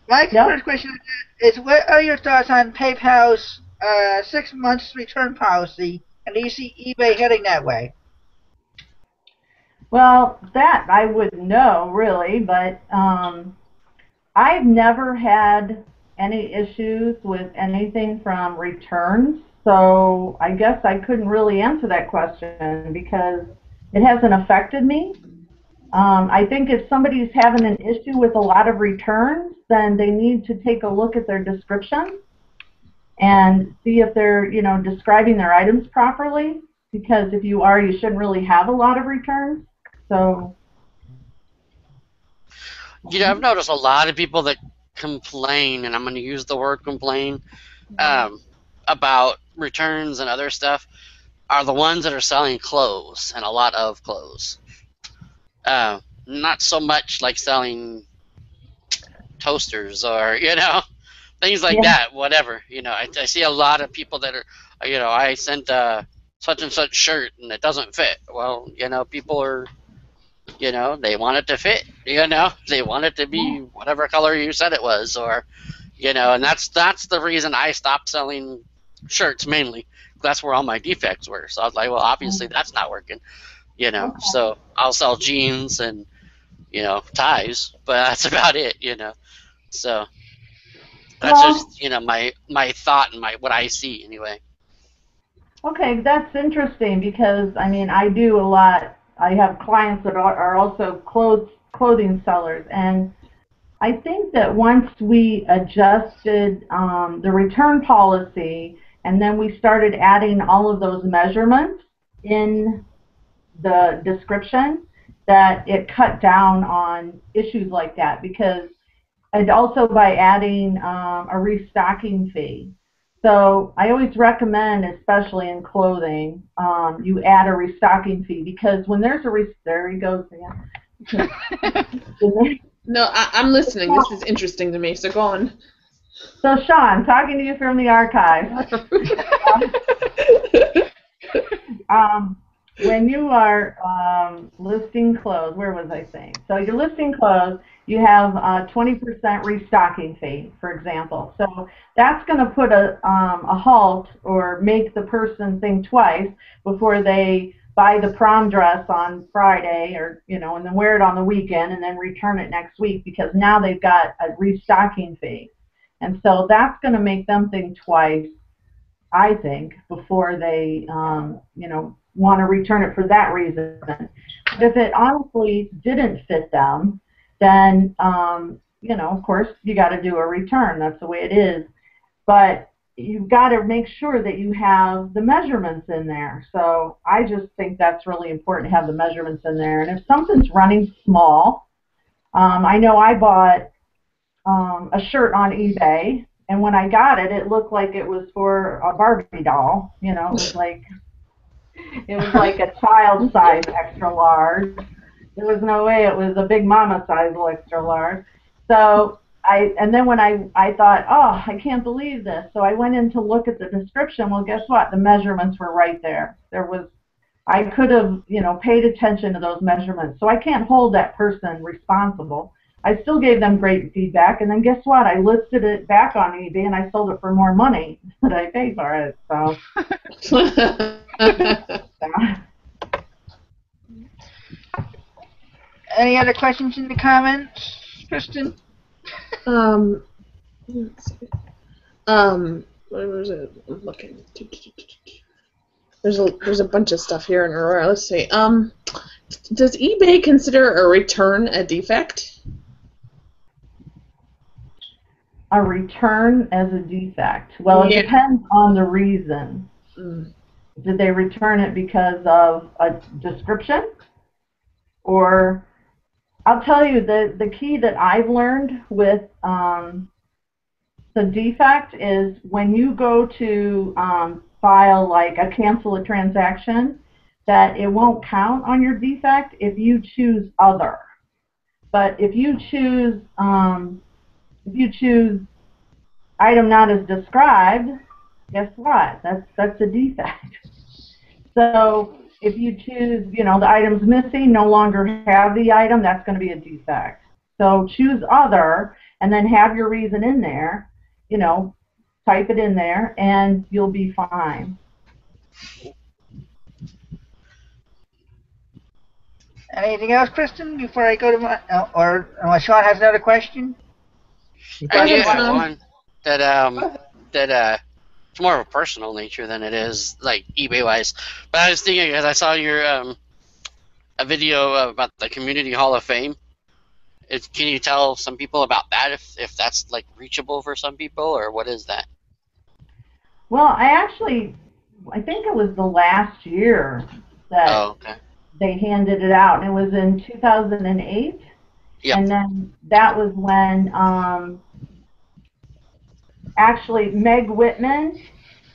My first question is, what are your thoughts on PayPal's 6 months return policy, and do you see eBay heading that way? Well, that I wouldn't know, really, but I've never had any issues with anything from returns, so I guess I couldn't really answer that question because it hasn't affected me. I think if somebody's having an issue with a lot of returns, then they need to take a look at their description and see if they're, describing their items properly, because if you are, you shouldn't really have a lot of returns. So, I've noticed a lot of people that complain, and I'm going to use the word complain, about returns and other stuff, are the ones that are selling clothes, and a lot of clothes. Now, not so much like selling toasters or things like that. Whatever, I see a lot of people that are, I sent such and such shirt and it doesn't fit. Well, people are, they want it to fit. They want it to be whatever color you said it was, or and that's the reason I stopped selling shirts mainly. That's where all my defects were. So I was like, well, obviously that's not working. So I'll sell jeans and ties, but that's about it. So that's just my thought and what I see anyway. Okay, that's interesting because I mean I do a lot. I have clients that are also clothing sellers, and I think that once we adjusted the return policy, and then we started adding all of those measurements in the description, that it cut down on issues like that. Because, and also by adding a restocking fee. So I always recommend, especially in clothing, you add a restocking fee, because when there's there he goes again. No, I'm listening. This is interesting to me, so go on. So Sean, talking to you from the archives. When you are listing clothes, where was I saying? So you're listing clothes, you have a 20% restocking fee, for example. So that's going to put a halt or make the person think twice before they buy the prom dress on Friday, or and then wear it on the weekend and then return it next week, because now they've got a restocking fee. And so that's going to make them think twice, I think, before they want to return it for that reason. But if it honestly didn't fit them, then of course you got to do a return. That's the way it is. But you've got to make sure that you have the measurements in there. So I just think that's really important to have the measurements in there. And if something's running small, I know I bought a shirt on eBay, and when I got it, it looked like it was for a Barbie doll. It was like a child size extra large. There was no way it was a big mama size extra large. So and then when I thought, oh, I can't believe this. So I went in to look at the description. Well, guess what? The measurements were right there. I could have, paid attention to those measurements. So I can't hold that person responsible. I still gave them great feedback, and then guess what? I listed it back on eBay, and I sold it for more money than I paid for it. So. Any other questions in the comments, Kristen? Let's see. Where was it? I'm looking. There's a bunch of stuff here in a row. Let's see. Does eBay consider a return a defect? A return as a defect? Well, it depends on the reason. Did they return it because of a description? Or, I'll tell you, the key that I've learned with the defect is when you go to file like a cancel a transaction, that it won't count on your defect if you choose other. But if you choose item not as described, guess what? That's a defect. So if you choose, the item's missing, no longer have the item, that's going to be a defect. So choose other, and then have your reason in there, type it in there, and you'll be fine. Anything else, Kristen, before I go to my, or unless Sean has another question? I do have one that it's more of a personal nature than it is like eBay wise. But I was thinking, as I saw your a video about the Community Hall of Fame. Can you tell some people about that, if that's like reachable for some people, or what is that? Well, I think it was the last year that they handed it out, and it was in 2008. Yep. And then that was when actually Meg Whitman,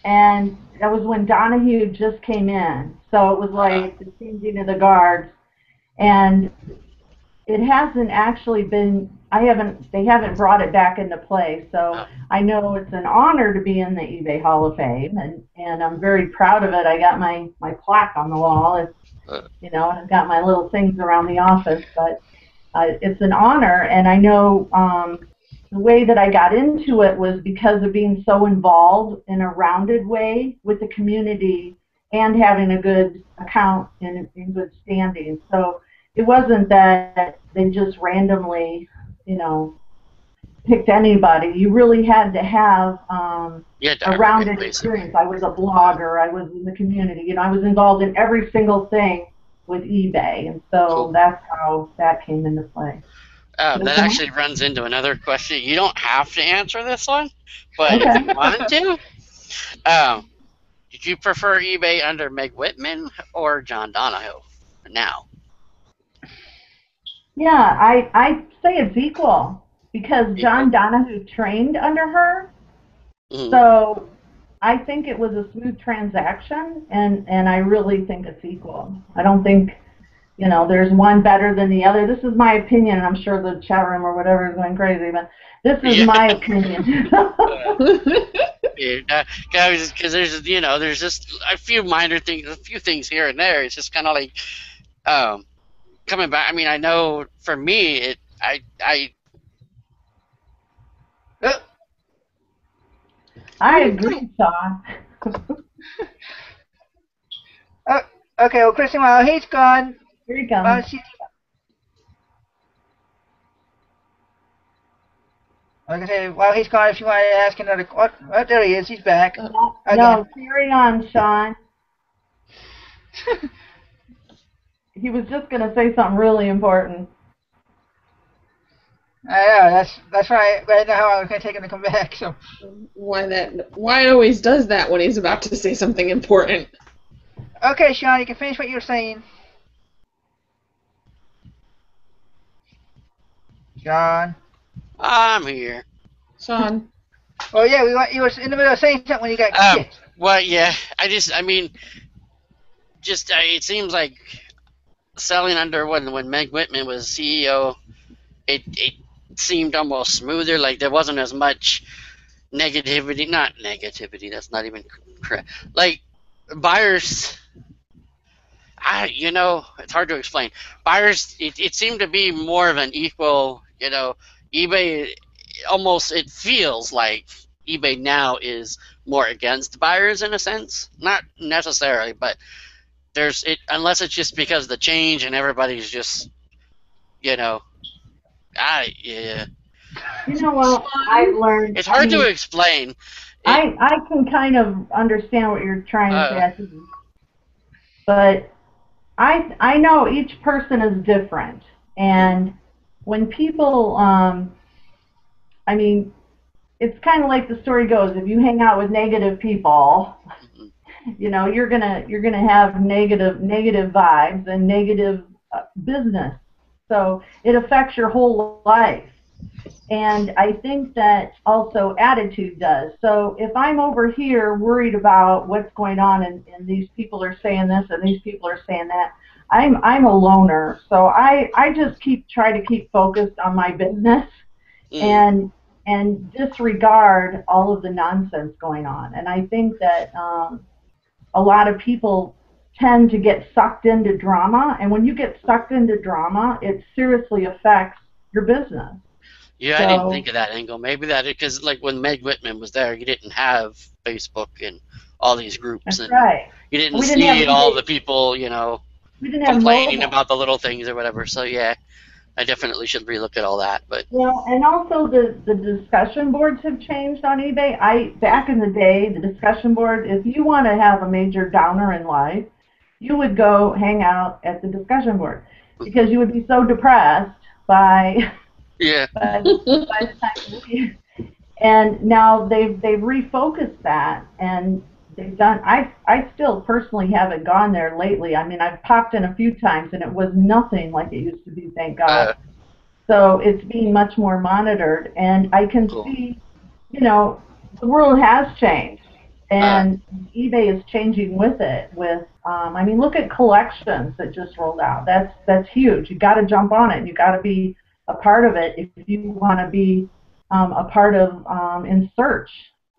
and that was when Donahue just came in. So it was like the changing of the guards. And it hasn't actually been, they haven't brought it back into play. So I know it's an honor to be in the eBay Hall of Fame, and I'm very proud of it. I got my plaque on the wall. It's, you know, and I've got my little things around the office, but it's an honor. And I know the way that I got into it was because of being so involved in a rounded way with the community and having a good account in good standing. So it wasn't that they just randomly, you know, picked anybody. You really had to have a rounded experience. I was a blogger. I was in the community. You know, I was involved in every single thing with eBay, and so that's how that came into play. That actually runs into another question. You don't have to answer this one, but if you wanted to, did you prefer eBay under Meg Whitman or John Donahoe now? Yeah, I say it's equal because John Donahoe trained under her, so I think it was a smooth transaction, and I really think it's equal. I don't think, you know, there's one better than the other. This is my opinion, and I'm sure the chat room or whatever is going crazy, but this is my opinion. Because there's, you know, there's just a few minor things, a few things here and there. It's just kind of like coming back. I mean, I know for me, I agree, Sean. Okay, well, Kristen, while he's gone, here he comes. Like I say, while he's gone, if you want to ask another, oh, there he is. He's back. No, carry on, Sean. He was just going to say something really important. I know, that's right. I didn't know how I was going to take him to come back. So why it always does that when he's about to say something important. Okay, Sean, you can finish what you were saying. Sean. I'm here. Sean. Oh yeah, you were in the middle of saying something when you got kicked. Well, yeah, I mean, it seems like selling under when Meg Whitman was CEO, it seemed almost smoother. Like there wasn't as much negativity. Not negativity. That's not even correct. Like buyers. You know, it's hard to explain. Buyers, it seemed to be more of an equal, you know, eBay, almost, it feels like eBay now is more against buyers in a sense. Not necessarily, but unless it's just because of the change and everybody's just, you know, yeah. You know what, I've learned. It's hard to explain. I can kind of understand what you're trying to say, but I know each person is different, and when people, I mean, it's kind of like the story goes, if you hang out with negative people, you know, you're gonna have negative vibes and negative business, so it affects your whole life. And I think that also attitude does. So if I'm over here worried about what's going on and these people are saying this and these people are saying that, I'm a loner. So I just try to keep focused on my business and disregard all of the nonsense going on. And I think that a lot of people tend to get sucked into drama, and when you get sucked into drama, it seriously affects your business. Yeah, I didn't think of that angle. Maybe that because, like, when Meg Whitman was there, you didn't have Facebook and all these groups. That's and right. You didn't see all the people, you know, complaining about the little things or whatever. So, yeah, I definitely should relook at all that. But well, and also the discussion boards have changed on eBay. Back in the day, the discussion board, if you want to have a major downer in life, you would go hang out at the discussion board because you would be so depressed by... Yeah. And now they've refocused that, and they've done. I still personally haven't gone there lately. I mean, I've popped in a few times, and it was nothing like it used to be. Thank God. So it's being much more monitored, and I can see, you know, the world has changed. And eBay is changing with it. I mean, look at collections that just rolled out. That's huge. You got to jump on it. You got to be a part of it if you want to be a part of in search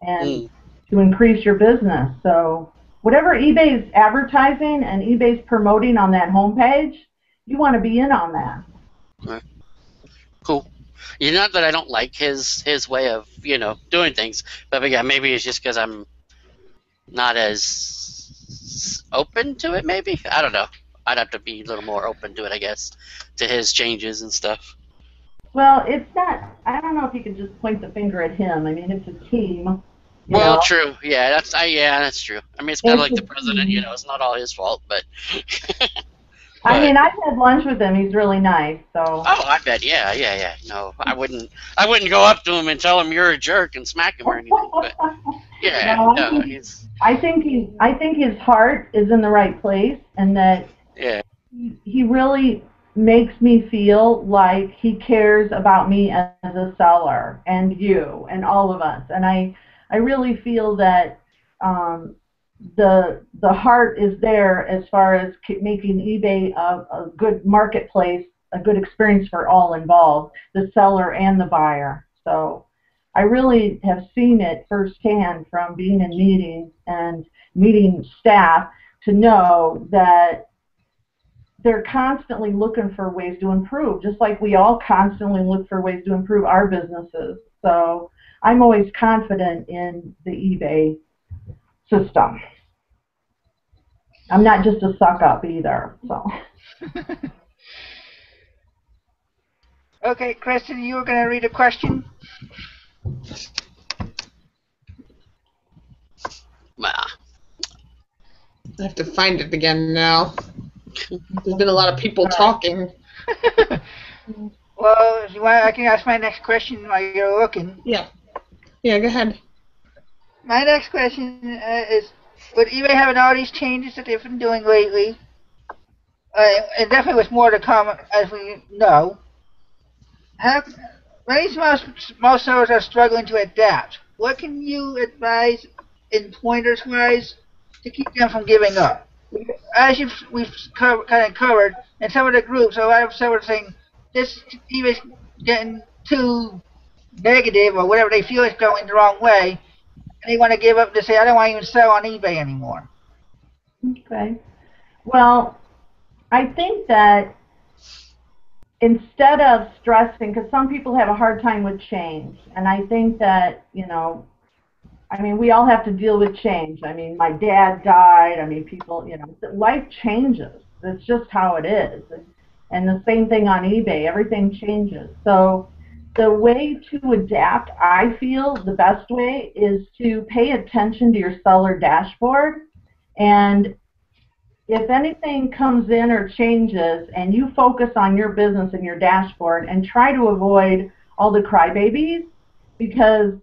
and to increase your business. So whatever eBay's advertising and eBay's promoting on that homepage, you want to be in on that. Cool. Not that I don't like his way of doing things, but again, maybe it's just because I'm not as open to it. Maybe, I don't know. I'd have to be a little more open to it, I guess, to his changes and stuff. Well, it's not. I don't know if you can just point the finger at him. I mean, it's a team. Well, true. Yeah, that's true. I mean, it's kind of like the president. It's not all his fault, but. I mean, I've had lunch with him. He's really nice. So. Oh, I bet. Yeah. No, I wouldn't go up to him and tell him you're a jerk and smack him or anything. But yeah, no, I think his heart is in the right place, and that he really makes me feel like he cares about me as a seller and you and all of us. And I really feel that the heart is there as far as making eBay a good marketplace, a good experience for all involved, the seller and the buyer. So I really have seen it firsthand from being in meetings and meeting staff to know that they're constantly looking for ways to improve, just like we all constantly look for ways to improve our businesses. So I'm always confident in the eBay system. I'm not just a suck up either. So. Okay, Kristen, you were going to read a question? I have to find it again now. There's been a lot of people talking. Well, if you want, I can ask my next question while you're looking. Yeah, go ahead. My next question is, would eBay having all these changes that they've been doing lately, and definitely with more to come, as we know, many small sellers are struggling to adapt. What can you advise in pointers-wise to keep them from giving up? As we've kind of covered, in some of the groups, a lot of sellers are saying this eBay's getting too negative or whatever they feel is going the wrong way, and they want to give up and say, I don't want to even sell on eBay anymore. Okay. Well, I think that instead of stressing, because some people have a hard time with change, and I think that, I mean, we all have to deal with change. I mean, my dad died. I mean, people, life changes. It's just how it is. And the same thing on eBay. Everything changes. So the way to adapt, I feel the best way is to pay attention to your seller dashboard. And if anything comes in or changes and you focus on your business and your dashboard and try to avoid all the crybabies, because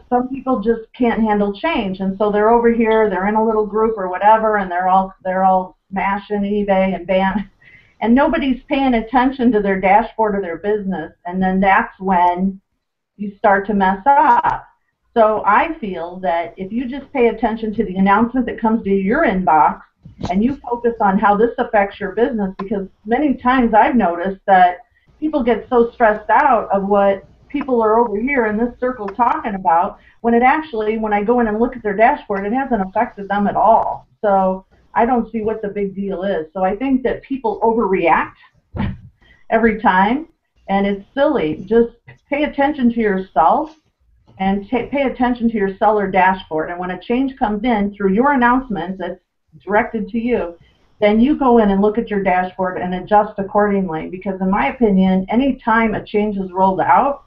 some people just can't handle change, and so they're over here, they're in a little group or whatever, and they're all smashing eBay and ban, and nobody's paying attention to their dashboard or their business, and then that's when you start to mess up. So I feel that if you just pay attention to the announcement that comes to your inbox and you focus on how this affects your business, because many times I've noticed that people get so stressed out of what people are over here in this circle talking about, when I go in and look at their dashboard, it hasn't affected them at all. So I don't see what the big deal is. So I think that people overreact every time, and it's silly. Just pay attention to yourself and pay attention to your seller dashboard. And when a change comes in through your announcements that's directed to you, then you go in and look at your dashboard and adjust accordingly. Because in my opinion, any time a change is rolled out,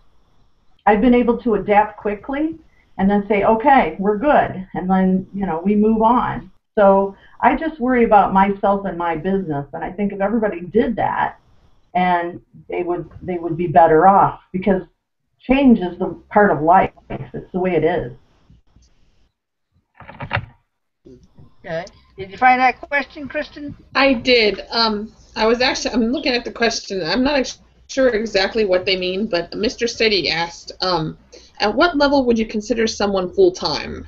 I've been able to adapt quickly and then say, okay, we're good, and then we move on. So I just worry about myself and my business, and I think if everybody did that, and they would be better off, because change is the part of life. It's the way it is. Okay. Did you find that question, Kristen? I did. I'm looking at the question. I'm not sure exactly what they mean, but Mr. Steady asked, at what level would you consider someone full-time?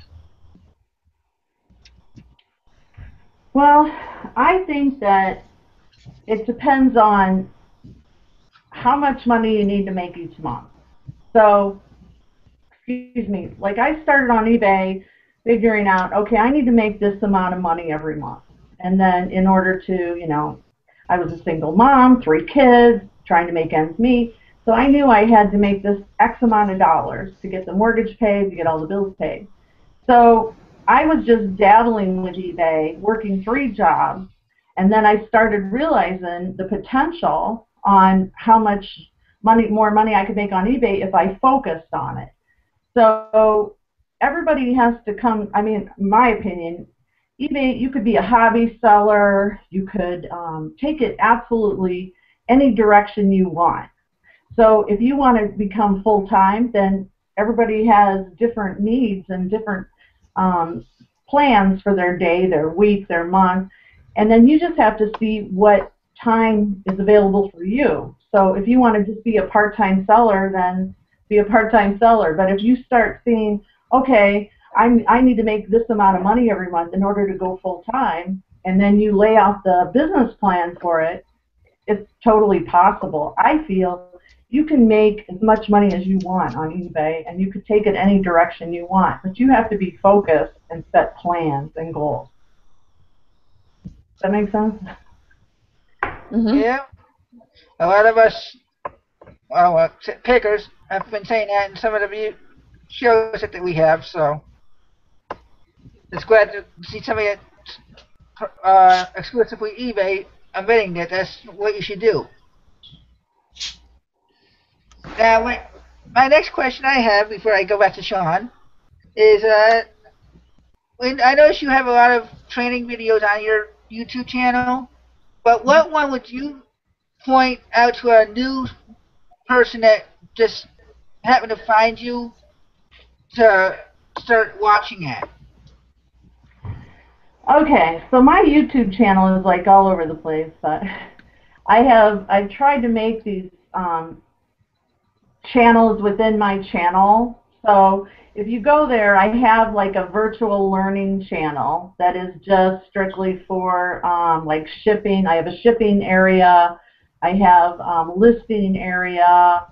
Well, I think that it depends on how much money you need to make each month. So, excuse me, like I started on eBay figuring out, okay, I need to make this amount of money every month. And then in order to, I was a single mom, 3 kids, trying to make ends meet. So I knew I had to make this X amount of dollars to get the mortgage paid, to get all the bills paid. So I was just dabbling with eBay, working 3 jobs, and then I started realizing the potential on how much more money I could make on eBay if I focused on it. So everybody has to come, I mean, in my opinion, eBay, you could be a hobby seller, you could take it absolutely any direction you want. So if you want to become full-time, then everybody has different needs and different plans for their day, their week, their month, and then you just have to see what time is available for you. So if you want to just be a part-time seller, then be a part-time seller. But if you start seeing, okay, I need to make this amount of money every month in order to go full-time, and then you lay out the business plan for it, it's totally possible. I feel you can make as much money as you want on eBay, and you could take it any direction you want, but you have to be focused and set plans and goals. Does that make sense? Mm-hmm. Yeah. A lot of us, well, pickers, have been saying that in some of the shows that we have, so it's glad to see somebody that exclusively eBay admitting that that's what you should do. Now, my next question I have before I go back to Sean is, I notice you have a lot of training videos on your YouTube channel, but what one would you point out to a new person that just happened to find you to start watching at? Okay, so my YouTube channel is like all over the place, but I've tried to make these channels within my channel. So if you go there, I have like a virtual learning channel that is just strictly for like shipping. I have a shipping area. I have listing area.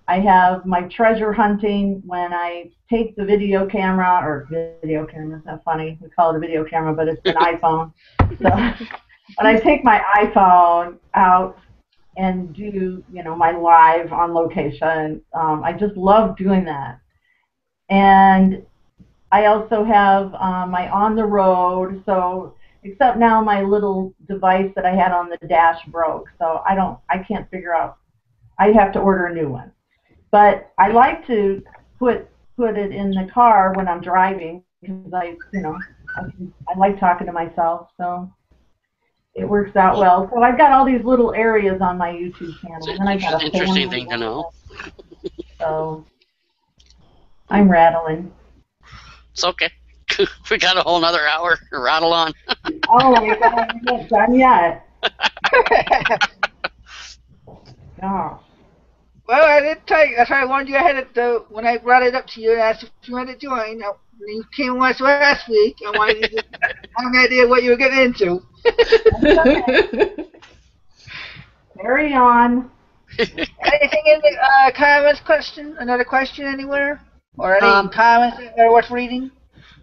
I have my treasure hunting when I take the video camera, or video camera, is that funny? We call it a video camera, but it's an iPhone. So when I take my iPhone out and do, my live on location, I just love doing that. And I also have my on the road, so except now my little device that I had on the dash broke, so I can't figure out, I have to order a new one. But I like to put it in the car when I'm driving because I like talking to myself, so it works out well. So I've got all these little areas on my YouTube channel, and then I got a interesting thing to know. So I'm rattling. It's okay. We got a whole nother hour to rattle on. Oh my God, I'm not done yet. Gosh. Well, I did tell you. That's why I warned you ahead of when I brought it up to you and asked if you wanted to join. Now, you came once last week. I wanted you to have an idea what you were getting into. Carry on. Anything in the comments question? Another question anywhere? Or any comments that are worth reading?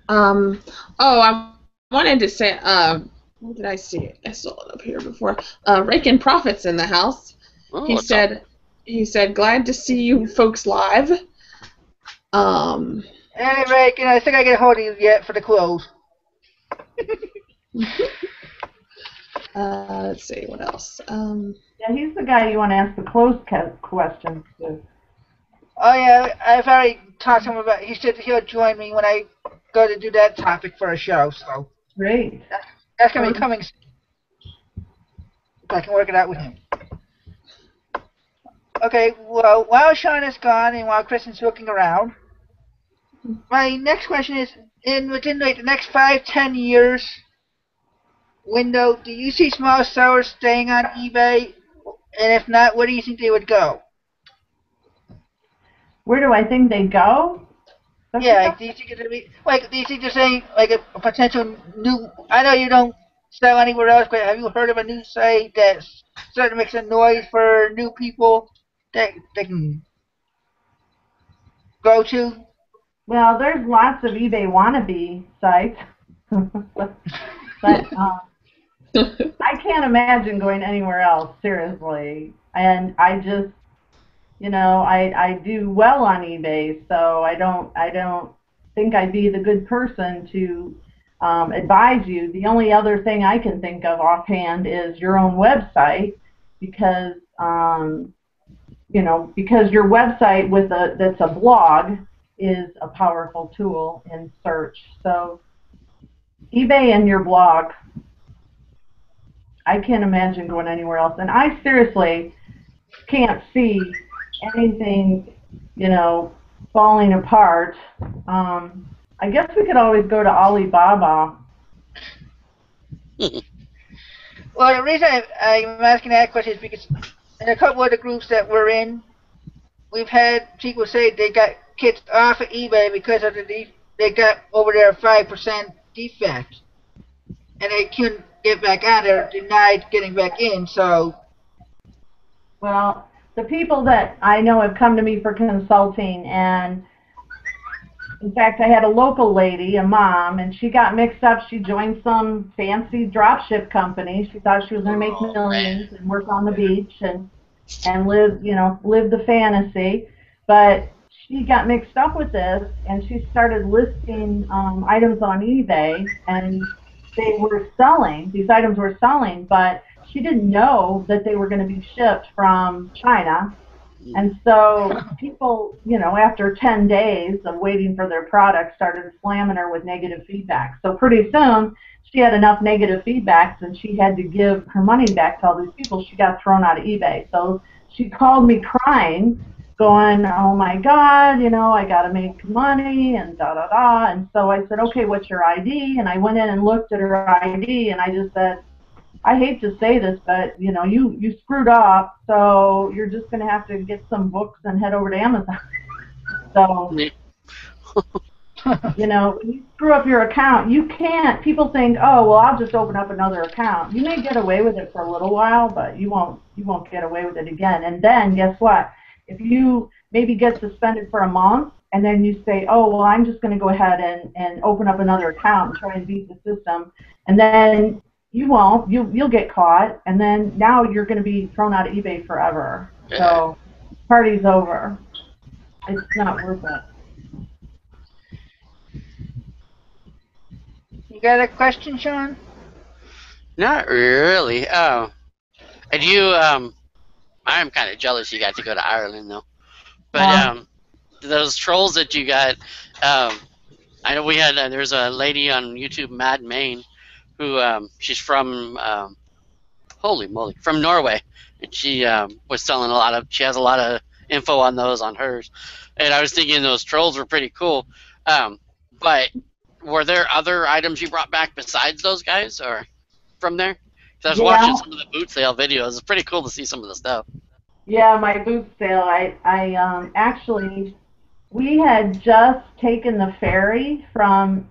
I wanted to say, what did I see? I saw it up here before. Raking Profits in the house. Oh, He said, glad to see you folks live. Hey, Rick, I think I get a hold of you yet for the clothes. Let's see, what else? Yeah, he's the guy you want to ask the closed questions to. Oh, yeah, I've already talked to him about he said he'll join me when I go to do that topic for a show, so. Great. That's going to be coming soon. If I can work it out with him. Okay, well, while Sean is gone and while Kristen's looking around, my next question is, within like the next 5-10 years window, do you see small sellers staying on eBay? And if not, where do you think they would go? Where do I think they go? Yeah, like, do you think it's gonna be like? Do you think they're saying like a potential new? I know you don't sell anywhere else, but have you heard of a new site that's starting to make some noise for new people that they can go to? Well, there's lots of eBay wannabe sites, but I can't imagine going anywhere else, seriously. And I just, I do well on eBay, so I don't think I'd be the good person to advise you. The only other thing I can think of offhand is your own website, because because your website that's a blog is a powerful tool in search. So eBay and your blog, I can't imagine going anywhere else. And I seriously can't see anything, falling apart. I guess we could always go to Alibaba. Well, the reason I'm asking that question is because in a couple of the groups that we're in, we've had people say they got kicked off of eBay because of they got over their 5% defect, and they couldn't get back on. They're denied getting back in. So, Well, the people that I know have come to me for consulting, and in fact, I had a local lady, a mom, and she got mixed up. She joined some fancy dropship company. She thought she was going to make millions and work on the beach and live the fantasy. But she got mixed up with this, and she started listing items on eBay, and these items were selling, but she didn't know that they were going to be shipped from China. And so people, after 10 days of waiting for their product, started slamming her with negative feedback. So pretty soon, she had enough negative feedbacks, and she had to give her money back to all these people. She got thrown out of eBay. So she called me crying, going, "Oh my God, I got to make money," and da-da-da. And so I said, "Okay, what's your ID?" And I went in and looked at her ID, and I just said, "I hate to say this, but you screwed up, so you're just going to have to get some books and head over to Amazon." So, when you screw up your account, you can't. People think, "Oh, well, I'll just open up another account." You may get away with it for a little while, but you won't get away with it again. And then guess what? If you maybe get suspended for a month, and then you say, "Oh, well, I'm just going to go ahead and open up another account and try and beat the system," and then you won't. You'll get caught, and then now you're going to be thrown out of eBay forever. So, party's over. It's not worth it. You got a question, Sean? Not really. Oh, and you, I'm kind of jealous you got to go to Ireland though. But those trolls that you got, I know we had. There's a lady on YouTube, Mad Main, who she's from holy moly, from Norway, and she was selling she has a lot of info on those on hers, and I was thinking those trolls were pretty cool. But were there other items you brought back besides those guys, or from there? Because I was watching some of the boot sale videos. It's pretty cool to see some of the stuff. Yeah, my boot sale. I actually, we had just taken the ferry from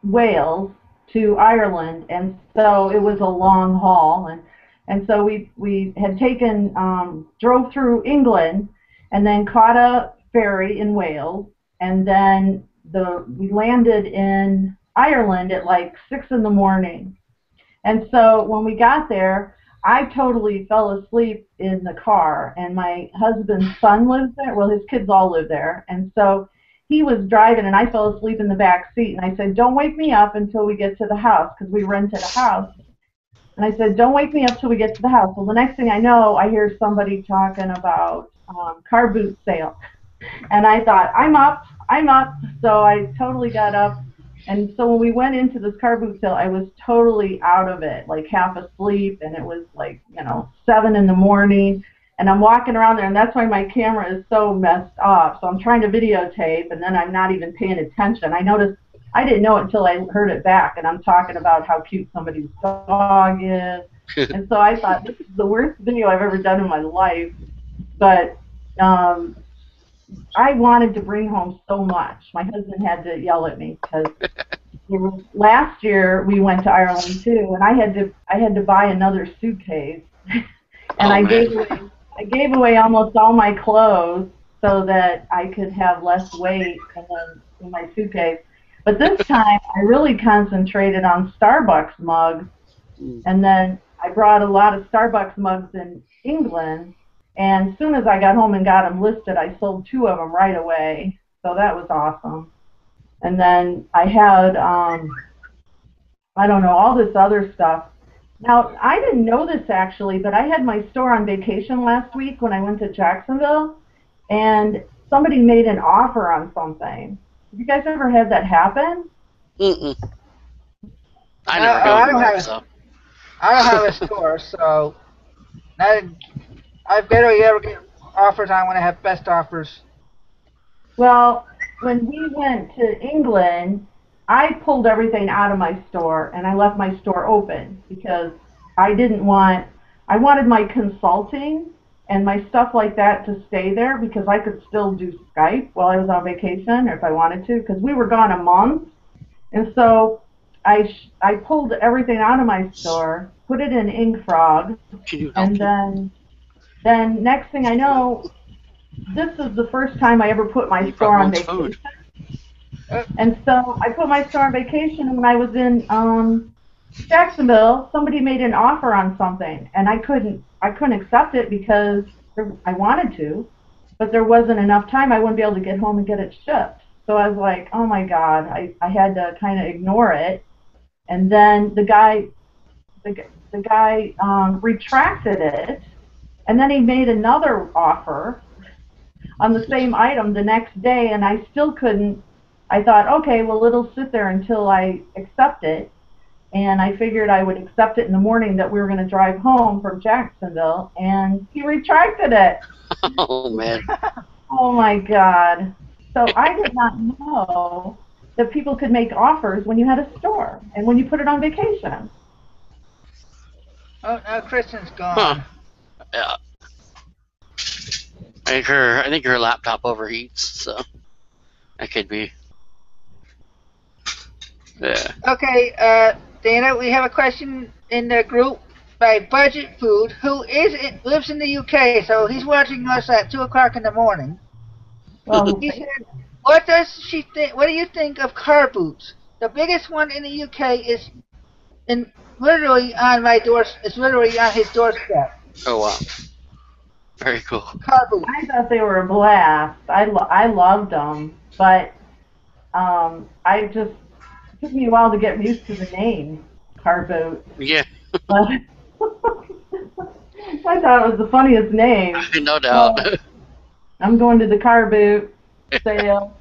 Wales to Ireland, and so it was a long haul, and so we had drove through England, and then caught a ferry in Wales, and then we landed in Ireland at like 6 in the morning. And so when we got there, I totally fell asleep in the car, and my husband's son lives there. Well, his kids all live there, and so he was driving, and I fell asleep in the back seat. And I said, "Don't wake me up until we get to the house," because we rented a house. And I said, "Don't wake me up till we get to the house." Well, the next thing I know, I hear somebody talking about car boot sale, and I thought, I'm up. So I totally got up. And so when we went into this car boot sale, I was totally out of it, like half asleep, and it was like, 7 in the morning, and I'm walking around there, and that's why my camera is so messed up. So I'm trying to videotape, and then I'm not even paying attention. I didn't know it until I heard it back, and I'm talking about how cute somebody's dog is. And so I thought, this is the worst video I've ever done in my life. But I wanted to bring home so much. My husband had to yell at me because last year we went to Ireland too, and I had to buy another suitcase, and I gave away almost all my clothes so that I could have less weight in my suitcase. But this time I really concentrated on Starbucks mugs, and then I brought a lot of Starbucks mugs in England, and as soon as I got home and got them listed, I sold 2 of them right away. So that was awesome. And then I had, I don't know, all this other stuff. Now, I didn't know this actually, but I had my store on vacation last week when I went to Jacksonville, and somebody made an offer on something. Have you guys ever had that happen? Mm-mm. I never go there, so. I don't have a store, so I barely ever get offers on when I have best offers. Well, when we went to England, I pulled everything out of my store and I left my store open because I wanted my consulting and my stuff like that to stay there because I could still do Skype while I was on vacation or if I wanted to, because we were gone a month. And so I pulled everything out of my store, put it in InkFrog, and then next thing I know, this is the first time I ever put my store on vacation. And so I put my store on vacation, and when I was in Jacksonville, somebody made an offer on something, and I couldn't accept it because I wanted to, but there wasn't enough time. I wouldn't be able to get home and get it shipped. So I was like, oh my God, I had to kind of ignore it. And then the guy retracted it, and then he made another offer on the same item the next day, and I still couldn't. I thought, okay, well, it'll sit there until I accept it, and I figured I would accept it in the morning that we were going to drive home from Jacksonville, and he retracted it. Oh, man. Oh, my God. So I did not know that people could make offers when you had a store and when you put it on vacation. Oh, now Kristen's gone. Huh. Yeah. I think her laptop overheats, so that could be. Yeah. Okay, Dana, we have a question in the group by Budget Food, who lives in the UK, so he's watching us at 2 o'clock in the morning. Well, He said, "What does she think? What do you think of car boots? The biggest one in the UK is literally on my door. It's literally on his doorstep. Oh wow, very cool. Car boots. I thought they were a blast. I loved them, but it took me a while to get used to the name, car boot. Yeah. But I thought it was the funniest name. No doubt. I'm going to the car boot sale.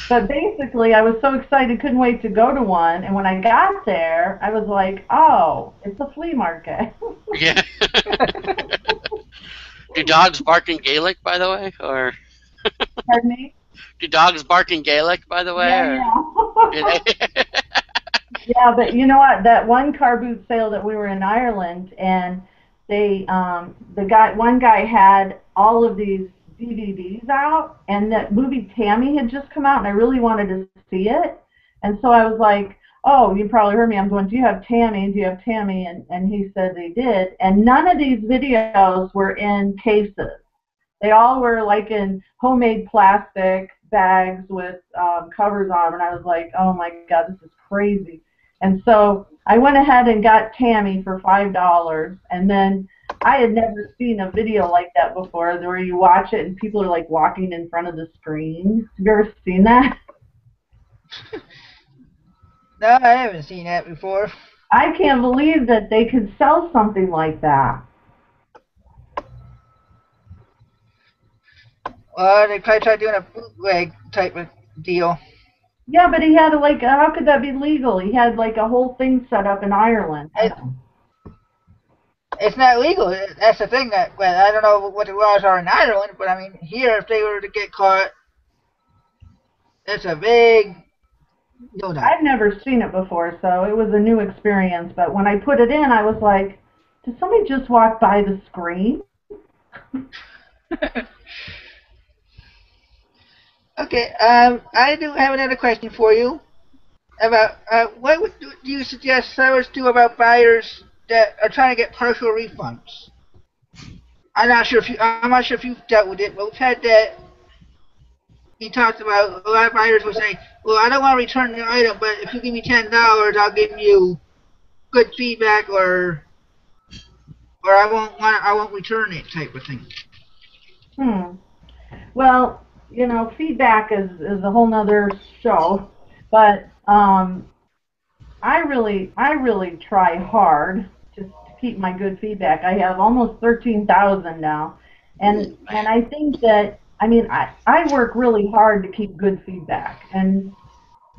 But basically, I was so excited, couldn't wait to go to one. And when I got there, I was like, oh, it's a flea market. Yeah. Do dogs bark in Gaelic, by the way? Or Pardon me? Do dogs bark in Gaelic, by the way? Yeah. Yeah, but you know what? That one car boot sale that we were in Ireland, and one guy had all of these DVDs out, and that movie Tammy had just come out, and I really wanted to see it. And so I was like, oh, you probably heard me. I'm going, do you have Tammy? Do you have Tammy? And he said they did. And none of these videos were in cases. They all were like in homemade plastic bags with covers on them. And I was like, oh my God, this is crazy. And so I went ahead and got Tammy for $5. And then I had never seen a video like that before, where you watch it and people are like walking in front of the screen. Have you ever seen that? No, I haven't seen that before. I can't believe that they could sell something like that. Well, they probably tried doing a bootleg type of deal. Yeah, but he had how could that be legal? He had like a whole thing set up in Ireland. It's not legal. That's the thing. Well, I don't know what the laws are in Ireland, but I mean, here, if they were to get caught, it's a big no-no. I've never seen it before, so it was a new experience. But when I put it in, I was like, did somebody just walk by the screen? Okay, I do have another question for you. about what do you suggest sellers do about buyers that are trying to get partial refunds? I'm not sure if you've dealt with it, but we've had that. He talked about a lot of buyers will say, "Well, I don't want to return the item, but if you give me $10, I'll give you good feedback, or I won't return it," type of thing. Well, feedback is a whole nother show, but I really try hard to keep my good feedback. I have almost 13,000 now, and I think that I work really hard to keep good feedback. And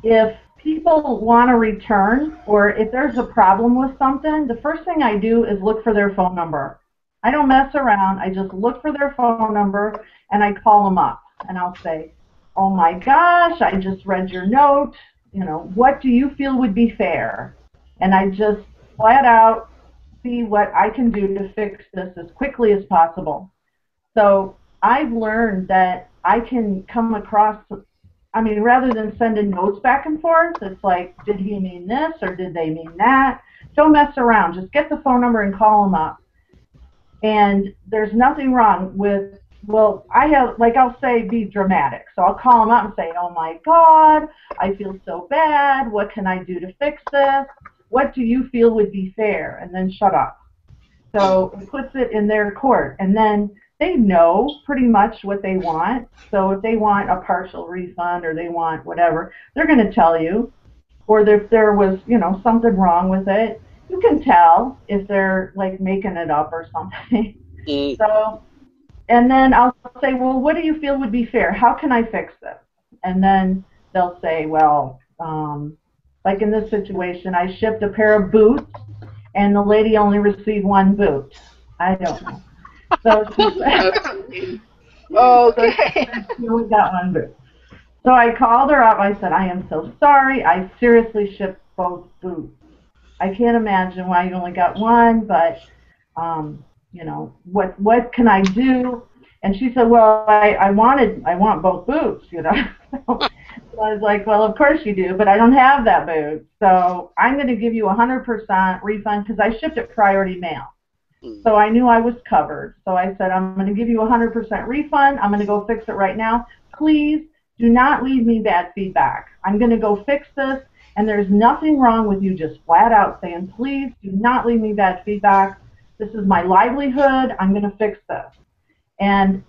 if people want to return, or if there's a problem with something, the first thing I do is look for their phone number. I don't mess around. I just look for their phone number and I call them up and I'll say, "Oh my gosh, I just read your note. What do you feel would be fair?" And I just flat out see what I can do to fix this as quickly as possible. So I've learned that I can come across, rather than sending notes back and forth, it's like, did he mean this or did they mean that? Don't mess around. Just get the phone number and call them up. And there's nothing wrong with, well, I'll say be dramatic. So I'll call them up and say, "Oh my God, I feel so bad. What can I do to fix this? What do you feel would be fair?" And then shut up. So it puts it in their court. And then they know pretty much what they want. So if they want a partial refund or they want whatever, they're going to tell you. Or if there was, something wrong with it, you can tell if they're like making it up or something. So, and then I'll say, "Well, what do you feel would be fair? How can I fix this?" And then they'll say, "Well, like in this situation, I shipped a pair of boots, and the lady only received one boot. I don't know." So she only got one boot. So I called her up. I said, "I am so sorry. I seriously shipped both boots. I can't imagine why you only got one, but what can I do?" And she said, "Well, I want both boots, So I was like, "Well, of course you do, but I don't have that boot. So I'm going to give you 100% refund," because I shipped it priority mail. So I knew I was covered. So I said, "I'm going to give you 100% refund. I'm going to go fix it right now. Please do not leave me bad feedback. I'm going to go fix this, and there's nothing wrong with you just flat out saying, please do not leave me bad feedback. This is my livelihood. I'm going to fix this." And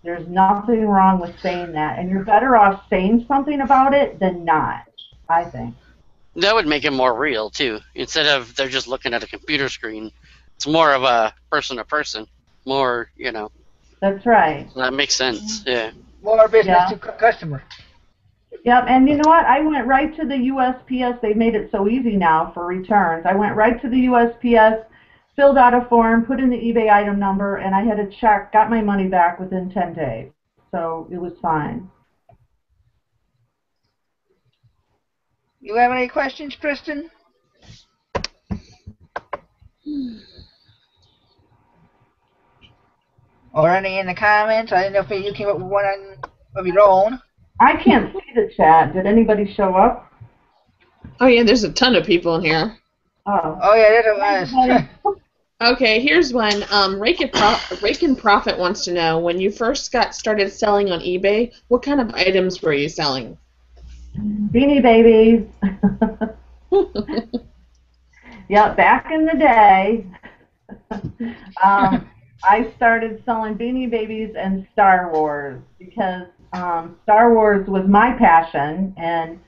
there's nothing wrong with saying that. And you're better off saying something about it than not, I think. That would make it more real, too. Instead of they're just looking at a computer screen, it's more of a person-to-person. More, That's right. So that makes sense, yeah. More business to customer. Yep, and you know what? I went right to the USPS. They made it so easy now for returns. I went right to the USPS, filled out a form, put in the eBay item number, and I had a check, got my money back within 10 days. So it was fine. You have any questions, Kristen? Or any in the comments? I didn't know if you came up with one of your own. I can't see the chat. Did anybody show up? Oh, yeah, there's a ton of people in here. Oh yeah, there's a lot. Okay, here's one. Rake and Profit wants to know, when you first got started selling on eBay, what kind of items were you selling? Beanie Babies. Yeah, back in the day, I started selling Beanie Babies and Star Wars because Star Wars was my passion, and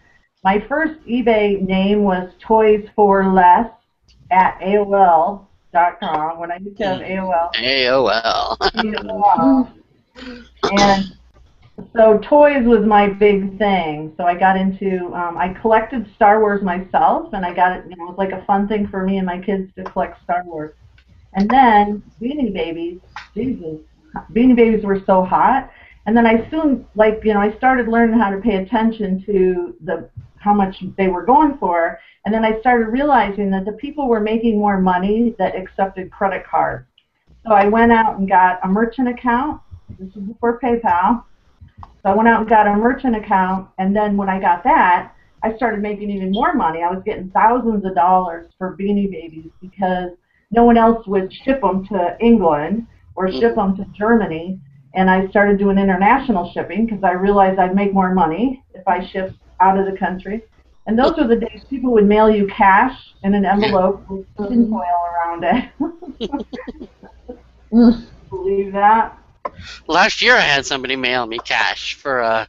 my first eBay name was Toys for Less at AOL.com when I used to have AOL. AOL. And so toys was my big thing. So I got into, I collected Star Wars myself, and I got it, it was like a fun thing for me and my kids to collect Star Wars. And then Beanie Babies, Jesus, Beanie Babies were so hot. And then I soon, I started learning how to pay attention to how much they were going for. And then I started realizing that the people were making more money that accepted credit cards. So I went out and got a merchant account. This was before PayPal. So I went out and got a merchant account, and then when I got that, I started making even more money. I was getting thousands of dollars for Beanie Babies because no one else would ship them to England or ship them to Germany. And I started doing international shipping because I realized I'd make more money if I shipped out of the country. And those were the days people would mail you cash in an envelope with tinfoil around it. Believe that? Last year I had somebody mail me cash for a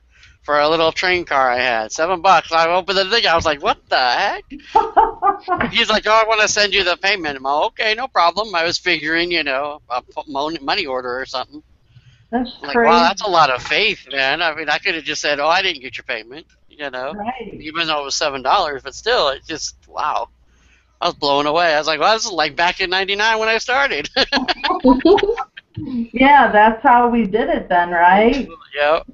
little train car I had. $7. I opened the thing. I was like, what the heck? He's like, oh, I want to send you the payment. I'm like, okay, no problem. I was figuring, a money order or something. That's I'm like, crazy. wow, that's a lot of faith, man. I mean, I could have just said, oh, I didn't get your payment, Right. even though it was $7, but still, it just, wow. I was blown away. I was like, well, this is like back in '99 when I started. Yeah, that's how we did it then, right? Yep.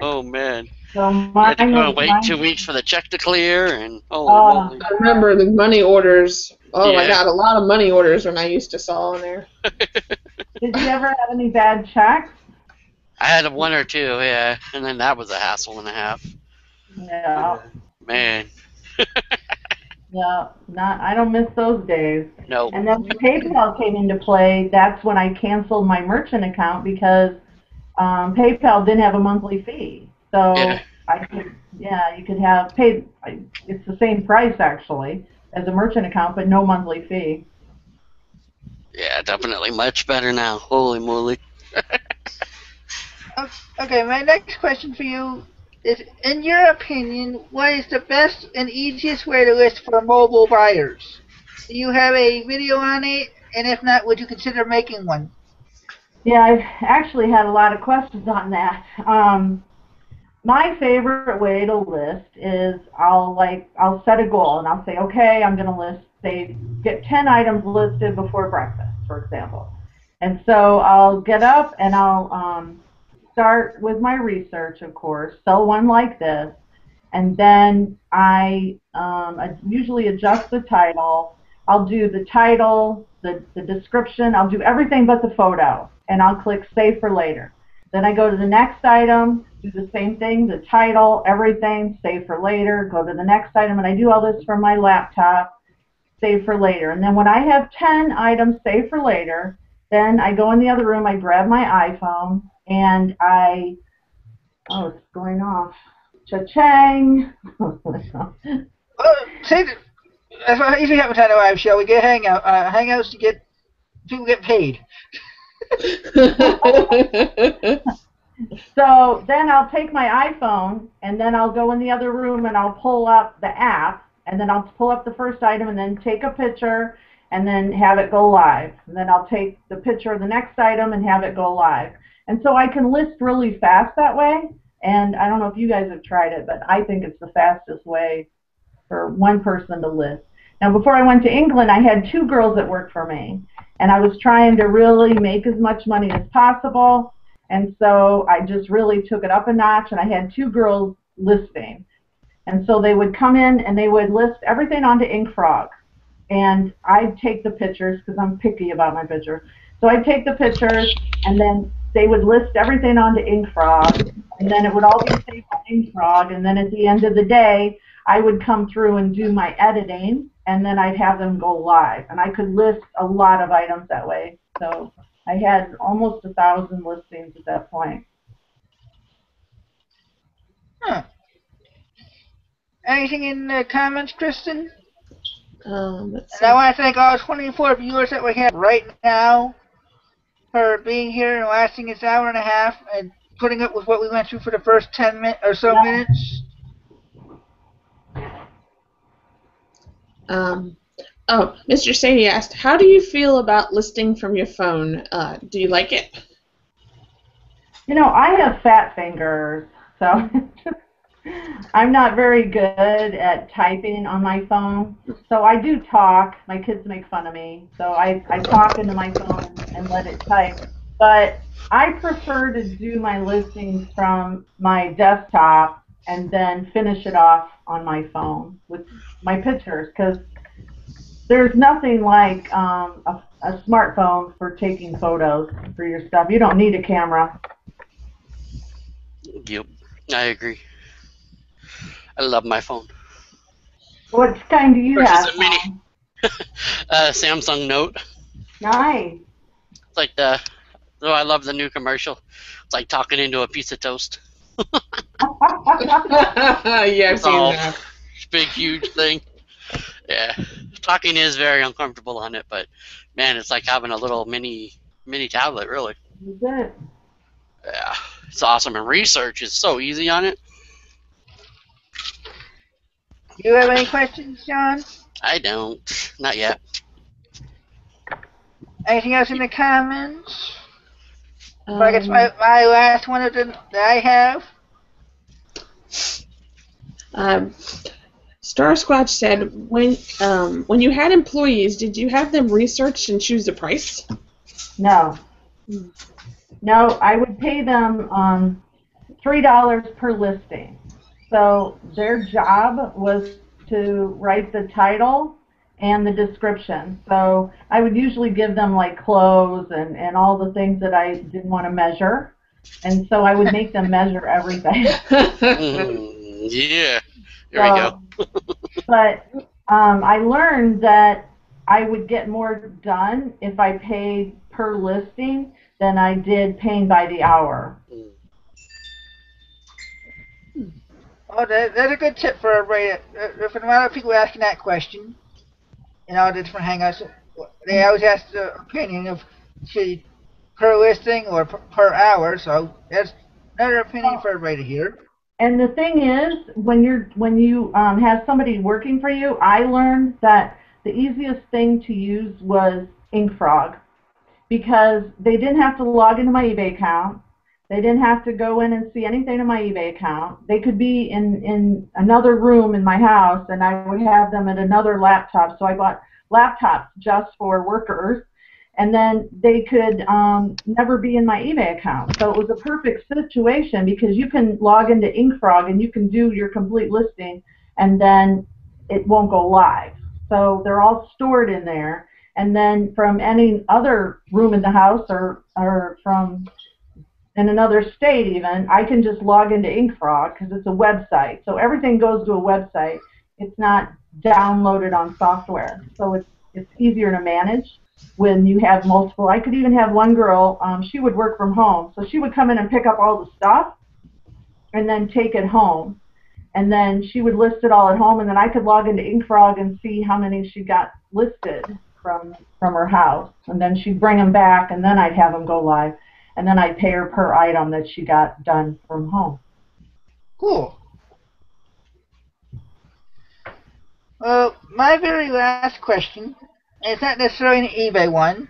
Oh, man. So You mine had to go and was wait mine. 2 weeks for the check to clear, and holy moly. I remember the money orders. Oh my Yeah. God, a lot of money orders when I used to sell in there. Did you ever have any bad checks? I had one or two, yeah, and then that was a hassle and a half. Yeah. Man, Yeah, I don't miss those days. no. And then when PayPal came into play, that's when I canceled my merchant account because PayPal didn't have a monthly fee. So Yeah. you could have paid. It's the same price actually as a merchant account, but no monthly fee. Yeah, definitely much better now. Holy moly. Okay, my next question for you is, in your opinion, what is the best and easiest way to list for mobile buyers? Do you have a video on it? And if not, would you consider making one? Yeah, I've actually had a lot of questions on that. My favorite way to list is I'll set a goal and I'll say, okay, I'm going to list, say, get 10 items listed before breakfast, for example. And so I'll get up and I'll start with my research, of course, sell one like this, and then I usually adjust the title. I'll do the title, the description, I'll do everything but the photo, and I'll click Save for Later. Then I go to the next item, do the same thing, the title, everything, Save for Later, go to the next item, and I do all this from my laptop, Save for Later. And then when I have 10 items Save for Later, then I go in the other room, I grab my iPhone, and it's going off. Cha-chang. Well, say that, that's what usually happens on a live show. We get hangouts to get people get paid. So then I'll take my iPhone, and then I'll go in the other room, and I'll pull up the app, and then I'll pull up the first item, and then take a picture, and then have it go live. And then I'll take the picture of the next item and have it go live. And so I can list really fast that way. And I don't know if you guys have tried it, but I think it's the fastest way for one person to list. Now, before I went to England, I had 2 girls that worked for me, and I was trying to really make as much money as possible. And so I just really took it up a notch, and I had 2 girls listing. And so they would come in and they would list everything onto InkFrog. And I'd take the pictures because I'm picky about my pictures. So I'd take the pictures, and then they would list everything onto InkFrog, and then it would all be saved on InkFrog, and then at the end of the day, I would come through and do my editing, and then I'd have them go live. And I could list a lot of items that way. So I had almost 1,000 listings at that point. Huh. Anything in the comments, Kristen? Let's see. And I want to thank all 24 viewers that we have right now for being here and lasting this hour and a half and putting up with what we went through for the first 10 or so minutes. Mr. Sadie asked, how do you feel about listing from your phone? Do you like it? You know, I have fat fingers, so I'm not very good at typing on my phone. So I do talk. My kids make fun of me. So I talk into my phone and let it type. But I prefer to do my listings from my desktop and then finish it off on my phone with my pictures, because there's nothing like a smartphone for taking photos for your stuff. You don't need a camera. Yep, I agree. I love my phone. What kind do you Purchased have? a mini Samsung Note. Nice. It's like oh, I love the new commercial. It's like talking into a piece of toast. Yeah, I've It's seen all that. big, huge thing. Yeah, talking is very uncomfortable on it, but man, it's like having a little mini tablet, really. Is it? Yeah, it's awesome, and research is so easy on it. Do you have any questions, John? I don't, not yet. Anything else in the comments? I guess my Um, last one of them that I have. um, Star Squatch said, when you had employees, did you have them research and choose the price? No. No, I would pay them $3 per listing. So their job was to write the title and the description. So I would usually give them like clothes and all the things that I didn't want to measure. And so I would make them measure everything. Yeah, there we go. But I learned that I would get more done if I paid per listing than I did paying by the hour. Oh, that's a good tip for everybody. If a lot of people asking that question in all the different hangouts, they always ask the opinion of see per listing or per hour. So that's another opinion for everybody to hear. And the thing is, when you have somebody working for you, I learned that the easiest thing to use was InkFrog, because they didn't have to log into my eBay account. They didn't have to go in and see anything in my eBay account. They could be in another room in my house, and I would have them at another laptop. So I bought laptops just for workers, and then they could never be in my eBay account. So it was a perfect situation, because you can log into InkFrog and you can do your complete listing, and then it won't go live. So they're all stored in there. And then from any other room in the house or from in another state even, I can just log into InkFrog because it's a website. So everything goes to a website. It's not downloaded on software. So it's easier to manage when you have multiple. I could even have one girl, she would work from home. So she would come in and pick up all the stuff and then take it home. And then she would list it all at home, and then I could log into InkFrog and see how many she got listed from her house. And then she'd bring them back, and then I'd have them go live. And then I'd pay her per item that she got done from home. Cool. Well, my very last question, and it's not necessarily an eBay one,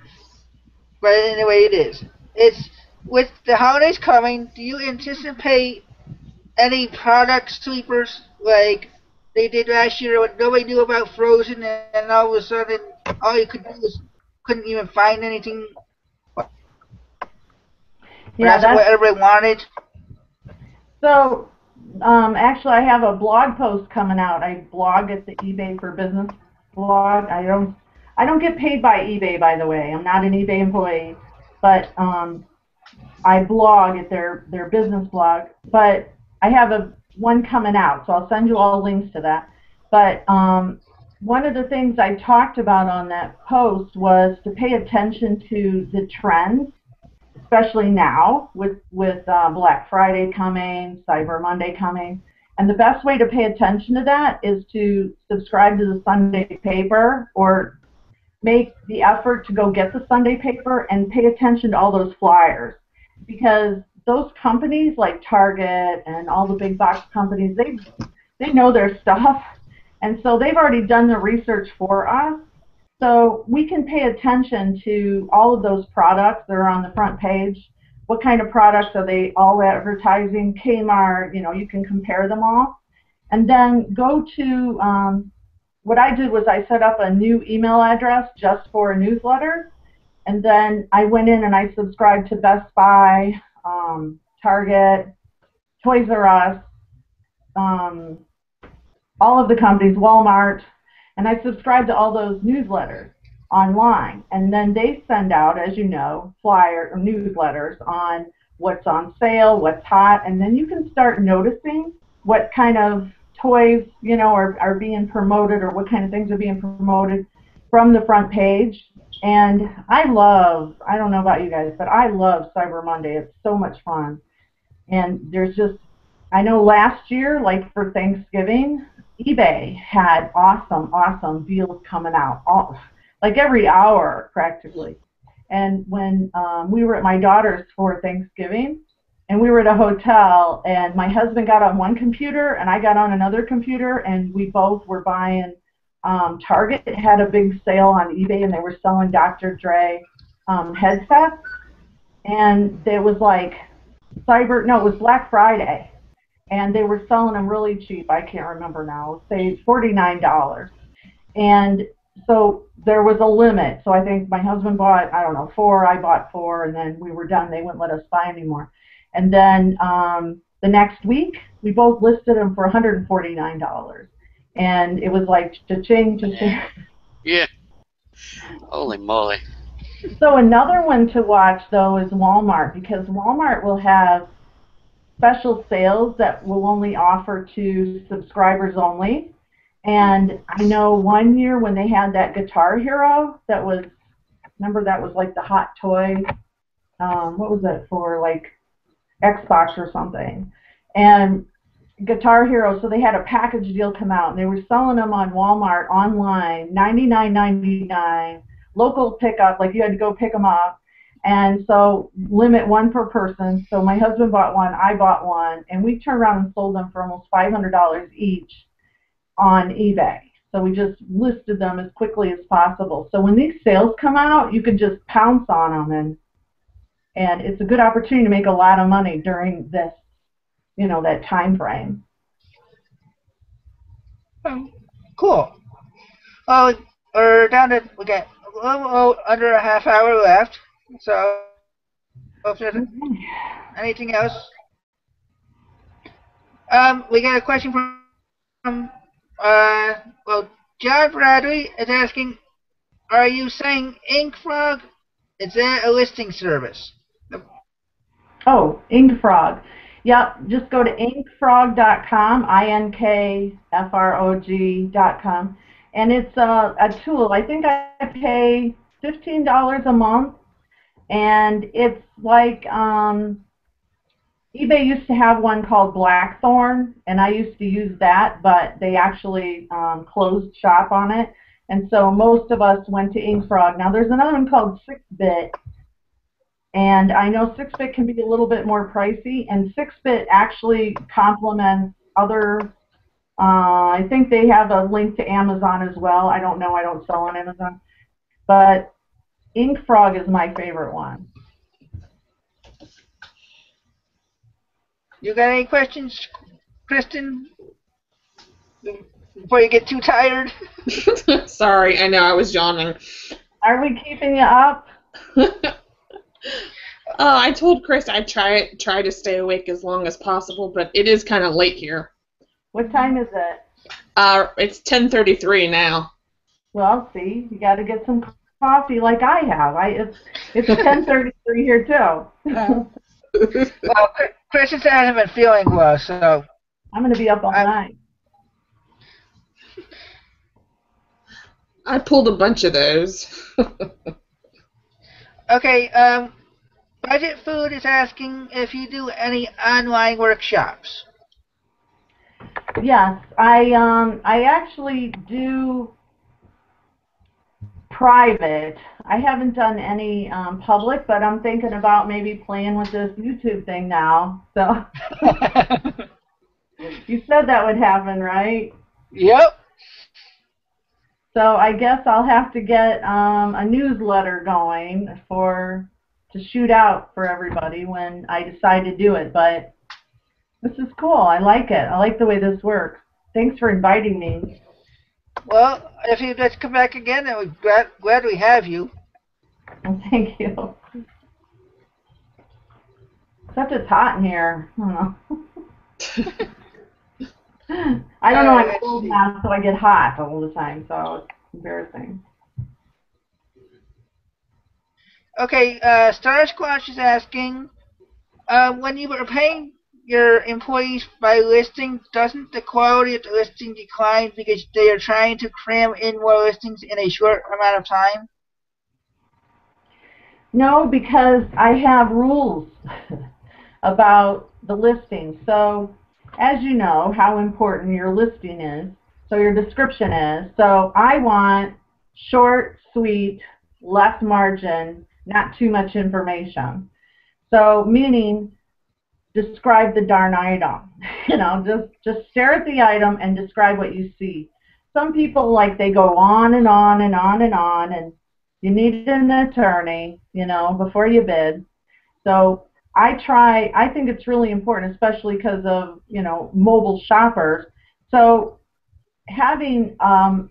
but anyway it is. It's, with the holidays coming, do you anticipate any product sweepers like they did last year when nobody knew about Frozen, and all of a sudden all you could do was couldn't even find anything? Yeah, that's what everybody wanted. So actually I have a blog post coming out. I blog at the eBay for Business blog. I don't get paid by eBay, by the way. I'm not an eBay employee, but I blog at their business blog. But I have one coming out, so I'll send you all links to that. But one of the things I talked about on that post was to pay attention to the trends, especially now with Black Friday coming, Cyber Monday coming. And the best way to pay attention to that is to subscribe to the Sunday paper, or make the effort to go get the Sunday paper and pay attention to all those flyers. Because those companies like Target and all the big box companies, they know their stuff, and so they've already done the research for us. So we can pay attention to all of those products that are on the front page. What kind of products are they all advertising? Kmart, you can compare them all. And then go to, what I did was I set up a new email address just for a newsletter. And then I went in and I subscribed to Best Buy, Target, Toys R Us, all of the companies, Walmart, and I subscribe to all those newsletters online. And then they send out, as you know, flyer or newsletters on what's on sale, what's hot, and then you can start noticing what kind of toys, you know, are being promoted, or what kind of things are being promoted from the front page. And I don't know about you guys, but I love Cyber Monday. It's so much fun. And there's just, I know last year, like for Thanksgiving, eBay had awesome deals coming out, like every hour practically. And when we were at my daughter's for Thanksgiving, and we were at a hotel, and my husband got on one computer, and I got on another computer, and we both were buying. Target had a big sale on eBay, and they were selling Dr. Dre headsets, and it was like it was Black Friday, and they were selling them really cheap. I can't remember now. Say $49. And so there was a limit. So I think my husband bought, I don't know, 4. I bought 4, and then we were done. They wouldn't let us buy anymore. And then the next week, we both listed them for $149. And it was like cha-ching, cha-ching. Yeah. Holy moly. So another one to watch, though, is Walmart, because Walmart will have special sales that will only offer to subscribers only. And I know one year when they had that Guitar Hero, remember that was like the hot toy, what was it for, like Xbox or something. And Guitar Hero, so they had a package deal come out, and they were selling them on Walmart online, $99.99, local pickup, like you had to go pick them up. And so limit 1 per person. So my husband bought 1, I bought 1, and we turned around and sold them for almost $500 each on eBay. So we just listed them as quickly as possible. So when these sales come out, you can just pounce on them, and it's a good opportunity to make a lot of money during this, you know, that time frame. Cool. Well, we're down to, we got a little under a half hour left. So, if there's anything else, we got a question from John Bradley is asking, are you saying InkFrog? Is that a listing service? Oh, InkFrog. Yep, just go to inkfrog.com, inkfrog.com, and it's a tool. I think I pay $15 a month, and it's like eBay used to have one called Blackthorn, and I used to use that, but they actually closed shop on it, and so most of us went to InkFrog. Now there's another one called 6-Bit, and I know 6-Bit can be a little bit more pricey, and 6-Bit actually complements other, I think they have a link to Amazon as well. I don't know, I don't sell on Amazon, but InkFrog is my favorite one. You got any questions, Kristen? Before you get too tired? Sorry, I know, I was yawning. Are we keeping you up? I told Chris I'd try to stay awake as long as possible, but it is kind of late here. What time is it? It's 10:33 now. Well, see, you got to get some coffee like I have. It's 10:33 here too. Well, Kristen hasn't been feeling well, so I'm going to be up all night. I pulled a bunch of those. Okay, Budget Food is asking if you do any online workshops. Yes, I actually do private. I haven't done any public, but I'm thinking about maybe playing with this YouTube thing now. So you said that would happen, right? Yep. So I guess I'll have to get a newsletter going to shoot out for everybody when I decide to do it. But this is cool. I like it. I like the way this works. Thanks for inviting me. Well, if you'd like to come back again, then we're glad we have you. Well, thank you. Except it's hot in here. I don't know. I don't know. I'm cold now, so I get hot all the time. So it's embarrassing. Okay, Star Squash is asking, when you were paying your employees by listing, doesn't the quality of the listing decline because they are trying to cram in more listings in a short amount of time? No, because I have rules about the listing. So, as you know, how important your listing is, so your description is. So I want short, sweet, less margin, not too much information. So meaning describe the darn item. You know, just stare at the item and describe what you see. Some people, like, they go on and on and on and on, and you need an attorney, you know, before you bid. So I think it's really important, especially because of, you know, mobile shoppers. So having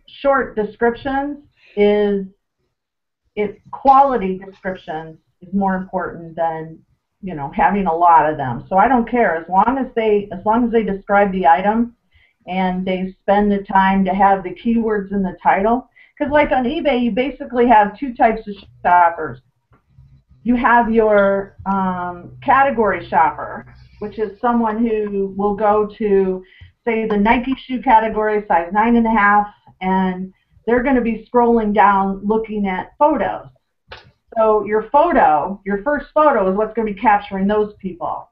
short descriptions quality descriptions is more important than, you know, having a lot of them. So I don't care, as long as they describe the item and they spend the time to have the keywords in the title. Because like on eBay, you basically have two types of shoppers. You have your category shopper, which is someone who will go to, say, the Nike shoe category, size 9.5, and they're going to be scrolling down looking at photos. So your first photo is what's going to be capturing those people.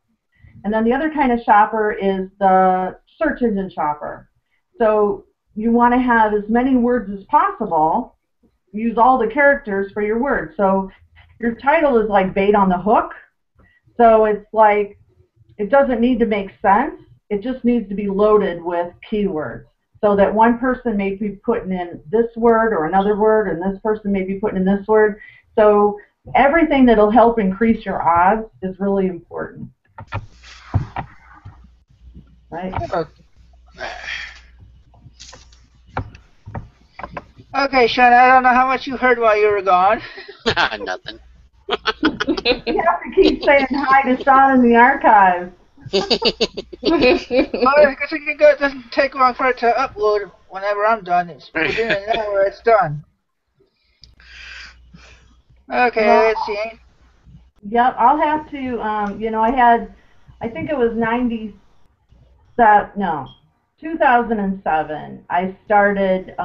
And then the other kind of shopper is the search engine shopper. So you want to have as many words as possible, use all the characters for your words. So your title is like bait on the hook. So it's like, it doesn't need to make sense. It just needs to be loaded with keywords, so that one person may be putting in this word or another word, and this person may be putting in this word. So everything that'll help increase your odds is really important. Right? Okay, Sean, I don't know how much you heard while you were gone. Nothing. You have to keep saying hi to Sean in the archives. Well, because it doesn't take long for it to upload whenever I'm done. It's within an hour it's done. Okay, Well, let's see. Yep, I'll have to, you know, I think it was 2007, I started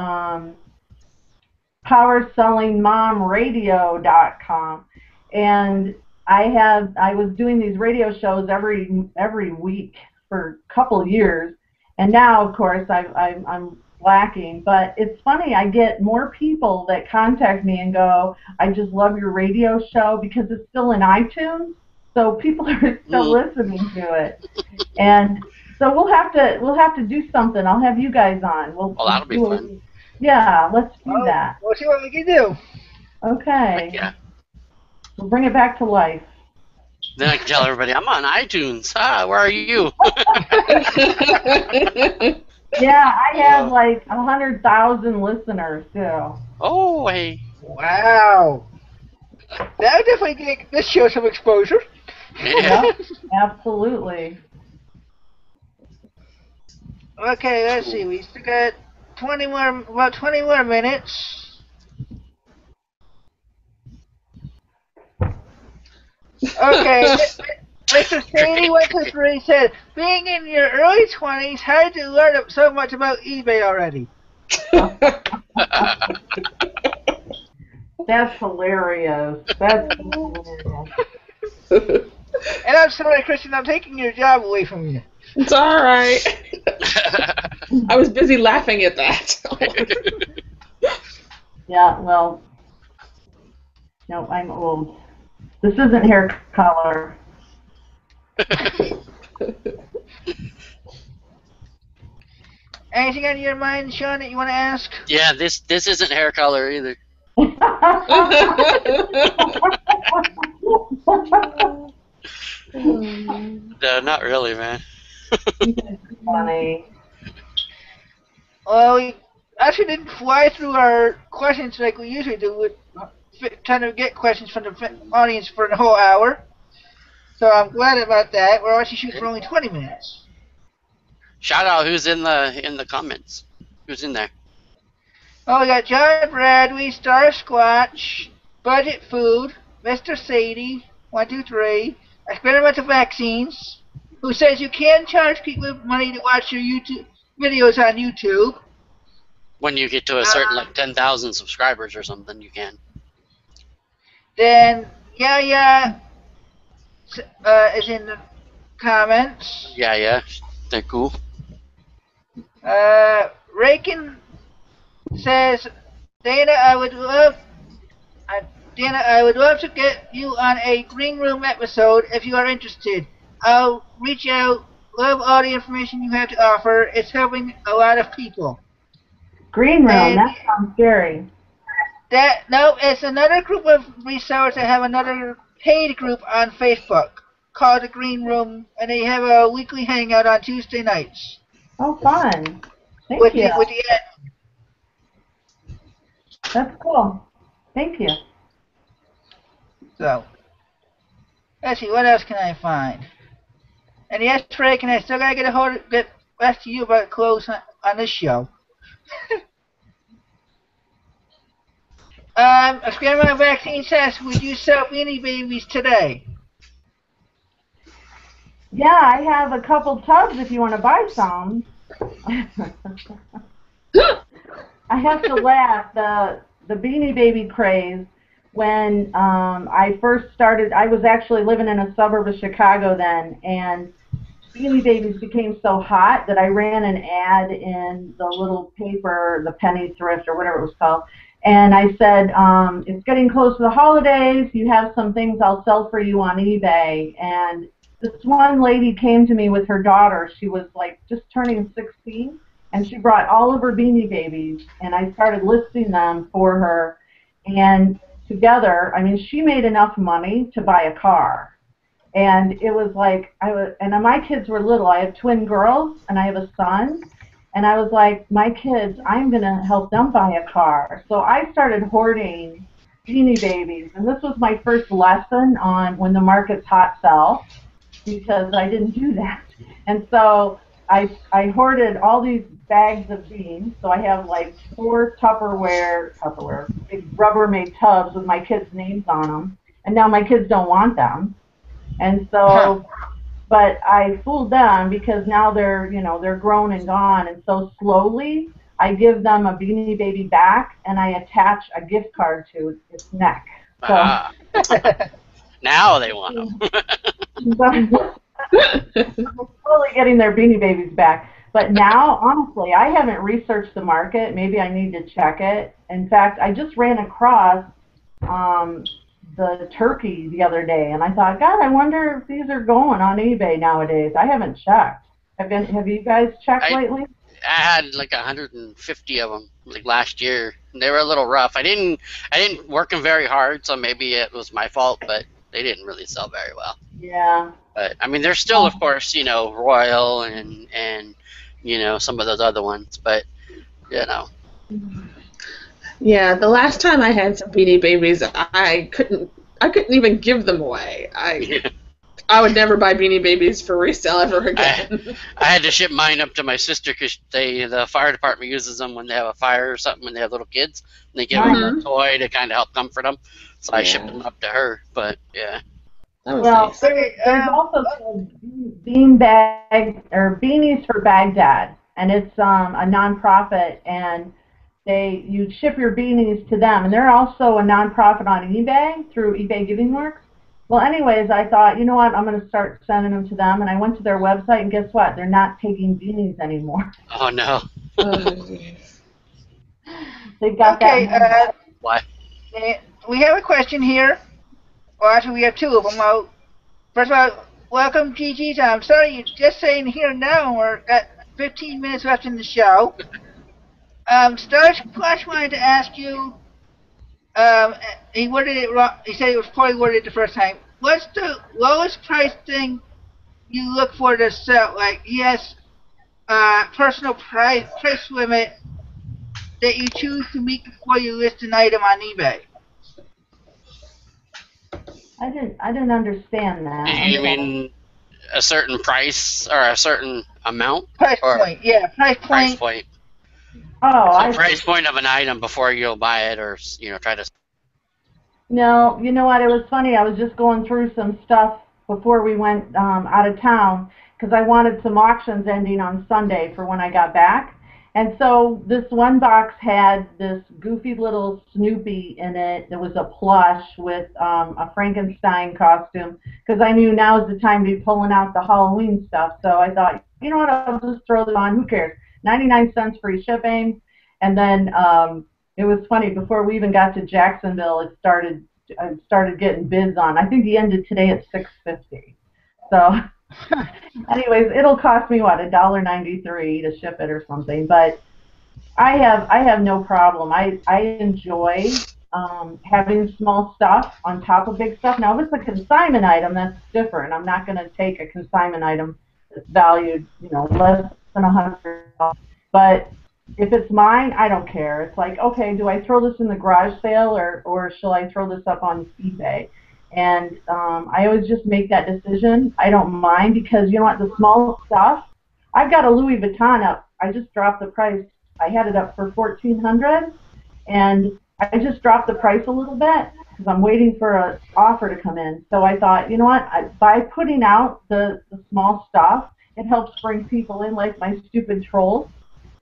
powersellingmomradio.com, and I was doing these radio shows every week for a couple of years, and now, of course, I'm lacking. But it's funny, I get more people that contact me and go, I just love your radio show, because it's still in iTunes, so people are still listening to it. And so we'll have to do something. I'll have you guys on. Well, that'll be fun. Yeah, let's do that. We'll see what we can do. Okay. Heck yeah. We'll bring it back to life. Then I can tell everybody, I'm on iTunes. Where are you? Yeah, I have like 100,000 listeners too. Oh, hey. Wow. That'll definitely get this show some exposure. Yeah. Yep, absolutely. Okay, let's see. We still got about 20 more minutes. Okay, Mr. Sadie 123 said, being in your early 20s, how did you learn so much about eBay already? That's hilarious. That's hilarious. And I'm sorry, Christian, I'm taking your job away from you. It's all right. I was busy laughing at that. Yeah, well, no, I'm old. This isn't hair color. Anything on your mind, Sean, that you want to ask? Yeah, this isn't hair color either. No, not really, man. Funny. Well, we actually didn't fly through our questions like we usually do. We're trying to get questions from the audience for the whole hour. So I'm glad about that. We're actually shooting for only 20 minutes. Shout out who's in the comments. Who's in there? Oh, we got John Bradley, Star Squatch, Budget Food, Mr. Sadie, 123, Experimental Vaccines, who says you can charge people money to watch your YouTube videos on YouTube. When you get to a certain, like 10,000 subscribers or something, you can. Then yeah, is in the comments. Yeah, they're cool. Rakin says, Dana, I would love to get you on a Green Room episode if you are interested. I'll reach out. Love all the information you have to offer. It's helping a lot of people. Green Room, that sounds scary. No, it's another group of resellers that have another paid group on Facebook called the Green Room, and they have a weekly hangout on Tuesday nights. Oh, fun. Thank you. That's cool. Thank you. So, let's see, what else can I find? And yes, Frank, and I still gotta get back to you about clothes on this show. A Grandma Vaccine says, would you sell Beanie Babies today? Yeah, I have a couple tubs if you want to buy some. I have to laugh. The Beanie Baby craze, when I first started, I was actually living in a suburb of Chicago then, and Beanie Babies became so hot that I ran an ad in the little paper, the Penny Thrift or whatever it was called, and I said, it's getting close to the holidays, you have some things I'll sell for you on eBay. And this one lady came to me with her daughter. She was like just turning 16, and she brought all of her Beanie Babies, and I started listing them for her, and together, I mean, she made enough money to buy a car. And it was like, and my kids were little. I have twin girls, and I have a son. And I was like, my kids, I'm going to help them buy a car. So I started hoarding Beanie Babies. And this was my first lesson on when the market's hot, sell, because I didn't do that. And so I hoarded all these bags of beans. So I have like 4 Tupperware, big Rubbermaid tubs with my kids' names on them. And now my kids don't want them. And so, but I fooled them because now they're grown and gone. And so slowly I give them a Beanie Baby back, and I attach a gift card to its neck. So, now they want them. I'm slowly getting their Beanie Babies back. But now, honestly, I haven't researched the market. Maybe I need to check it. In fact, I just ran across the turkey the other day, and I thought, God, I wonder if these are going on eBay nowadays. I haven't checked. Have you guys checked lately? I had like 150 of them like last year. They were a little rough. I didn't work them very hard, so maybe it was my fault, but they didn't really sell very well. Yeah. But I mean, there's still, of course, Royal and some of those other ones, but Yeah, the last time I had some Beanie Babies, I couldn't even give them away. I would never buy Beanie Babies for resale ever again. I had to ship mine up to my sister because the fire department uses them when they have a fire or something, when they have little kids, and they give them a toy to kind of help comfort them. So I shipped them up to her, but yeah. That was well, nice. there's also bean bag or beanies for Baghdad, and it's a nonprofit, and you ship your beanies to them, and they're also a nonprofit on eBay through eBay Giving Works. Well, anyways, I thought, you know what, I'm going to start sending them to them, and I went to their website, and guess what? They're not taking beanies anymore. Oh no. They got that. What? We have a question here. Well, actually, we have 2 of them. First of all, welcome, GG's. I'm sorry you're just saying here now. We're got 15 minutes left in the show. Star Squash wanted to ask you. He worded it wrong. He said it was poorly worded the first time. What's the lowest price thing you look for to sell? Like, yes, personal price limit that you choose to meet before you list an item on eBay. I didn't understand that. You mean a certain price or a certain amount? Price point, yeah, price point. Price point. Oh, price point of an item before you'll buy it, or try to. No, you know what? It was funny. I was just going through some stuff before we went out of town, because I wanted some auctions ending on Sunday for when I got back. And so this one box had this goofy little Snoopy in it. There was a plush with a Frankenstein costume, because I knew now is the time to be pulling out the Halloween stuff. So I thought, you know what, I'll just throw it on. Who cares? 99 cents free shipping. And then it was funny, before we even got to Jacksonville, I started getting bids on. I think the ended today at $6.50. So anyways, it'll cost me what, $1.93 to ship it or something. But I have no problem. I enjoy having small stuff on top of big stuff. Now, if it's a consignment item, that's different. I'm not going to take a consignment item that's valued, less than $100. But if it's mine, I don't care. It's like, okay, do I throw this in the garage sale or shall I throw this up on eBay? And I always just make that decision. I don't mind, because you know what, the small stuff, I've got a Louis Vuitton up. I just dropped the price. I had it up for $1,400, and I just dropped the price a little bit because I'm waiting for an offer to come in. So I thought, you know what, by putting out the small stuff, it helps bring people in, like my stupid trolls.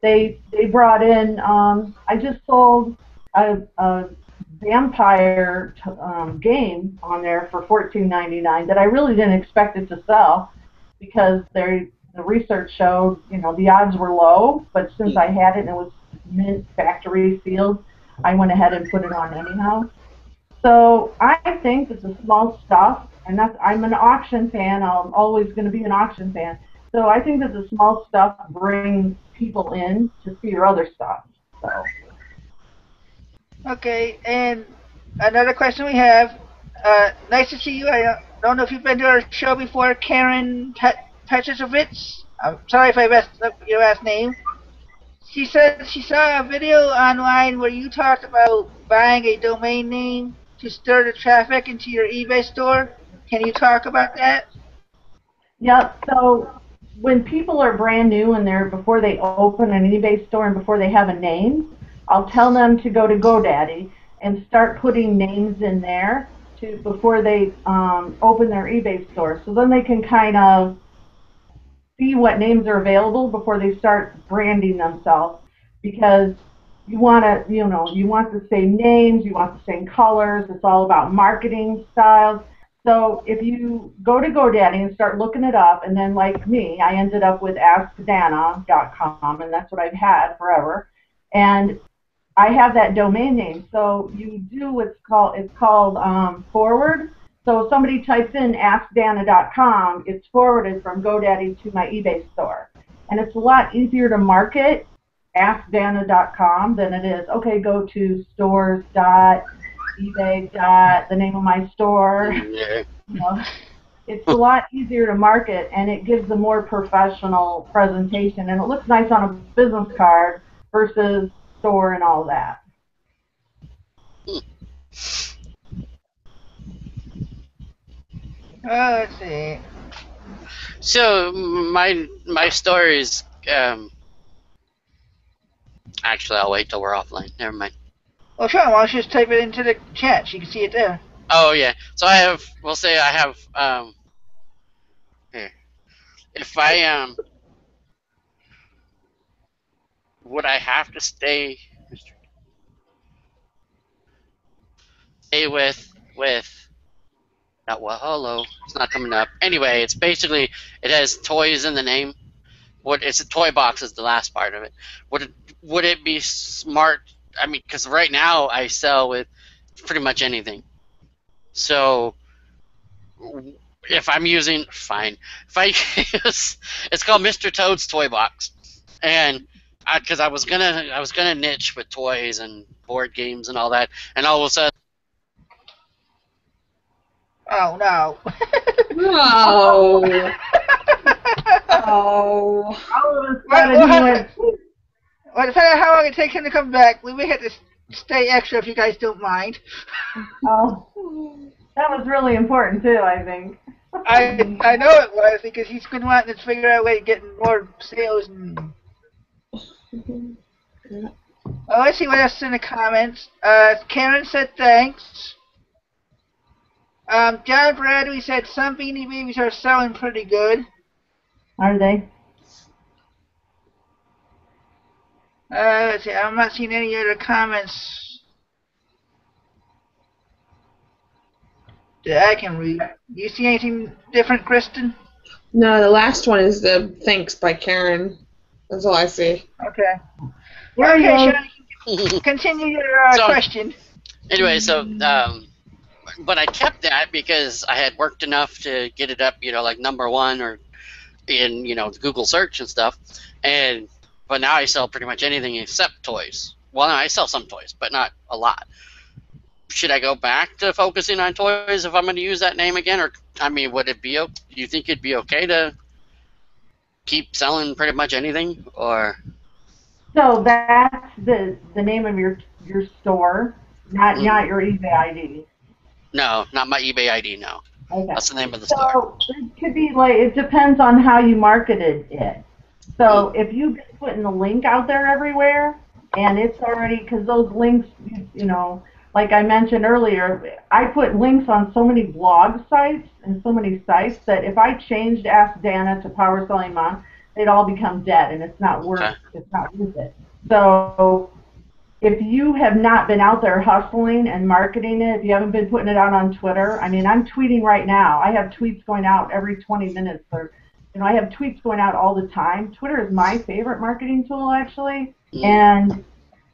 They brought in, I just sold a vampire game on there for $14.99 that I really didn't expect it to sell, because the research showed, the odds were low, but since I had it and it was mint factory sealed, I went ahead and put it on anyhow. So I think that the small stuff, and I'm an auction fan, I'm always going to be an auction fan, so I think that the small stuff brings people in to see your other stuff. So. Okay, and another question we have. Nice to see you. I don't know if you've been to our show before, Karen Petrovitz. I'm sorry if I messed up your last name. She said she saw a video online where you talked about buying a domain name to stir the traffic into your eBay store. Can you talk about that? Yep. So when people are brand new and before they open an eBay store and before they have a name, I'll tell them to go to GoDaddy and start putting names in there before they open their eBay store. So then they can kind of see what names are available before they start branding themselves, because you want the same names, you want the same colors. It's all about marketing styles. So if you go to GoDaddy and start looking it up, and then like me, I ended up with AskDanna.com, and that's what I've had forever. And I have that domain name. So you do what's called, forward. So if somebody types in AskDanna.com, it's forwarded from GoDaddy to my eBay store. And it's a lot easier to market AskDanna.com than it is, okay, go to stores.ebay. The name of my store. Yeah. It's a lot easier to market, and it gives a more professional presentation, and it looks nice on a business card versus store and all that. Let's see. So my story is actually, I'll wait till we're offline. Never mind. Well, sure. Why don't you just type it into the chat? So you can see it there. Oh yeah. So we'll say I have here. If I would I have to stay with well, hello, it's not coming up. Anyway, it's basically, it has toys in the name. It's a toy box is the last part of it. Would it be smart? I mean, because right now I sell with pretty much anything. So if I'm using, fine. If I use, it's called Mr. Toad's Toy Box, and because I was gonna niche with toys and board games and all that, and all of a sudden. Oh no. No. Oh. Well, depending on how long it takes him to come back, we may have to stay extra if you guys don't mind. Oh, that was really important too, I think. I know it was, because he's been wanting to figure out a way of getting more sales. And... Oh, let's see what else is in the comments. Karen said thanks. John Bradley said some Beanie Babies are selling pretty good. Are they? Let's see, I'm not seeing any other comments that I can read. Do you see anything different, Kristen? No, the last one is the Thanks by Karen. That's all I see. Okay. There Okay, you go. Sean, you can continue your So- question. Anyway, so but I kept that because I had worked enough to get it up, like #1 or in the Google search and stuff. But now I sell pretty much anything except toys. Well, no, I sell some toys, but not a lot. Should I go back to focusing on toys if I'm going to use that name again, or would it be? Do you think it'd be okay to keep selling pretty much anything, or? So that's the name of your store, not your eBay ID. No, not my eBay ID. No, Okay. that's the name of the store. So it could be like, it depends on how you marketed it. So if you've been putting the link out there everywhere, and it's already, because those links, like I mentioned earlier, I put links on so many blog sites and so many sites that if I changed Ask Danna to Power Selling Mom, they'd all become dead, and it's not worth it. So if you have not been out there hustling and marketing it, if you haven't been putting it out on Twitter, I'm tweeting right now. I have tweets going out every 20 minutes, or I have tweets going out all the time. Twitter is my favorite marketing tool, actually, and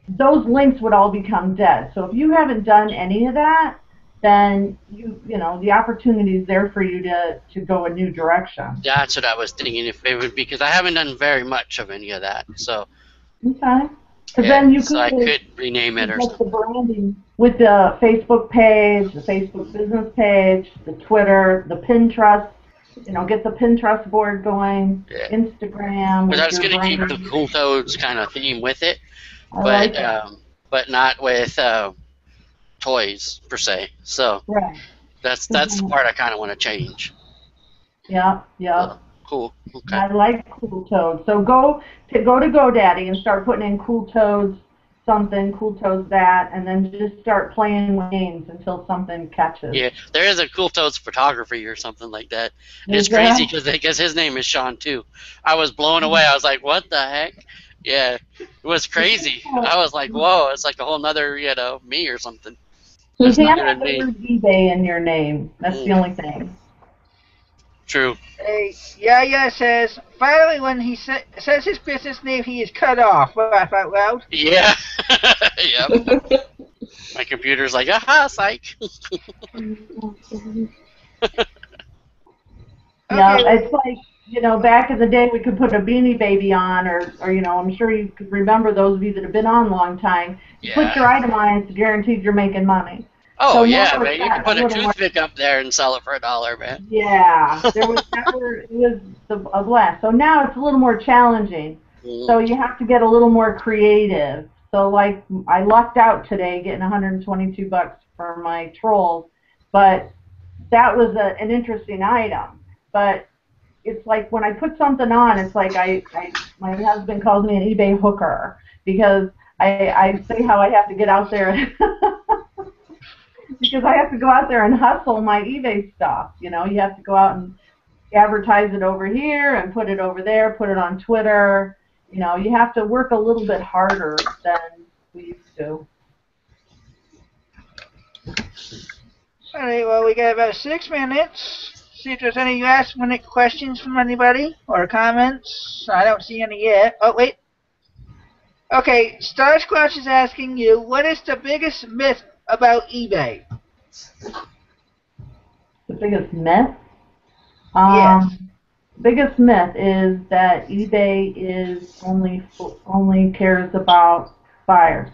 those links would all become dead. So if you haven't done any of that, then the opportunity is there for you to go a new direction. That's what I was thinking, if it would be, because I haven't done very much of any of that. So okay. Then you I could rename it or get the something. branding with the Facebook page, the Facebook business page, the Twitter, the Pinterest. Get the Pinterest board going, Instagram. But I was going to keep the Cool Toads kind of theme with it, but not with toys per se. So that's the part I kind of want to change. Yeah. Cool. Okay. I like Cool Toads. So go to GoDaddy and start putting in Cool Toads something, Cool Toads that, and then just start playing with names until something catches. Yeah, there is a Cool Toads photography or something like that. And it's crazy because his name is Sean too. I was blown away. I was like, what the heck? Yeah, it was crazy. I was like, whoa, it's like a whole nother, me or something. You can't have the word eBay in your name. That's the only thing. True. Hey, Yaya says, finally when he says his business name, he is cut off. Laugh out loud. Yeah. Yep. My computer's like, aha, psych. Yeah, it's like, back in the day we could put a Beanie Baby on, or I'm sure you could remember, those of you that have been on a long time, you put your item on, it's guaranteed you're making money. Oh, so yeah, man, you can put a toothpick up there and sell it for $1, man. Yeah, it was a blast. So now it's a little more challenging. So you have to get a little more creative. So like, I lucked out today getting $122 for my trolls, but that was an interesting item. But it's like when I put something on, it's like my husband calls me an eBay hooker, because I say how I have to get out there because I have to go out there and hustle my eBay stuff. You have to go out and advertise it over here and put it over there, put it on Twitter. You have to work a little bit harder than we used to. All right, well, we got about 6 minutes. See if there's any last-minute questions from anybody or comments. I don't see any yet. Oh, wait. Okay, Star Squatch is asking you, what is the biggest myth about eBay? The biggest myth? Yes. Biggest myth is that eBay is only cares about buyers.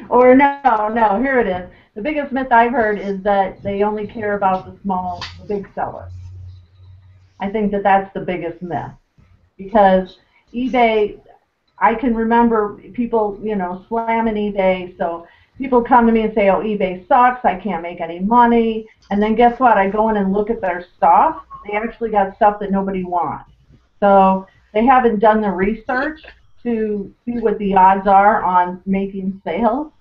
Or no, here it is. The biggest myth I've heard is that they only care about the big sellers. I think that that's the biggest myth, because eBay, I can remember people, slamming eBay. So people come to me and say, oh, eBay sucks, I can't make any money. And then guess what? I go in and look at their stuff. They actually got stuff that nobody wants. So they haven't done the research to see what the odds are on making sales.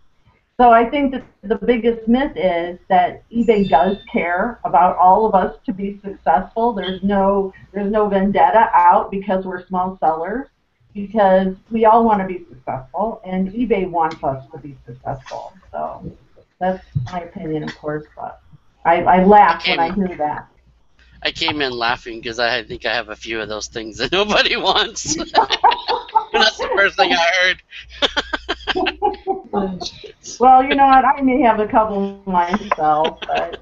So I think that the biggest myth is that eBay does care about all of us to be successful. There's no vendetta out because we're small sellers, because we all want to be successful, and eBay wants us to be successful. So that's my opinion, of course, but I laugh when I hear that. I came in laughing because I think I have a few of those things that nobody wants. That's the first thing I heard. Well, you know what? I may have a couple myself, but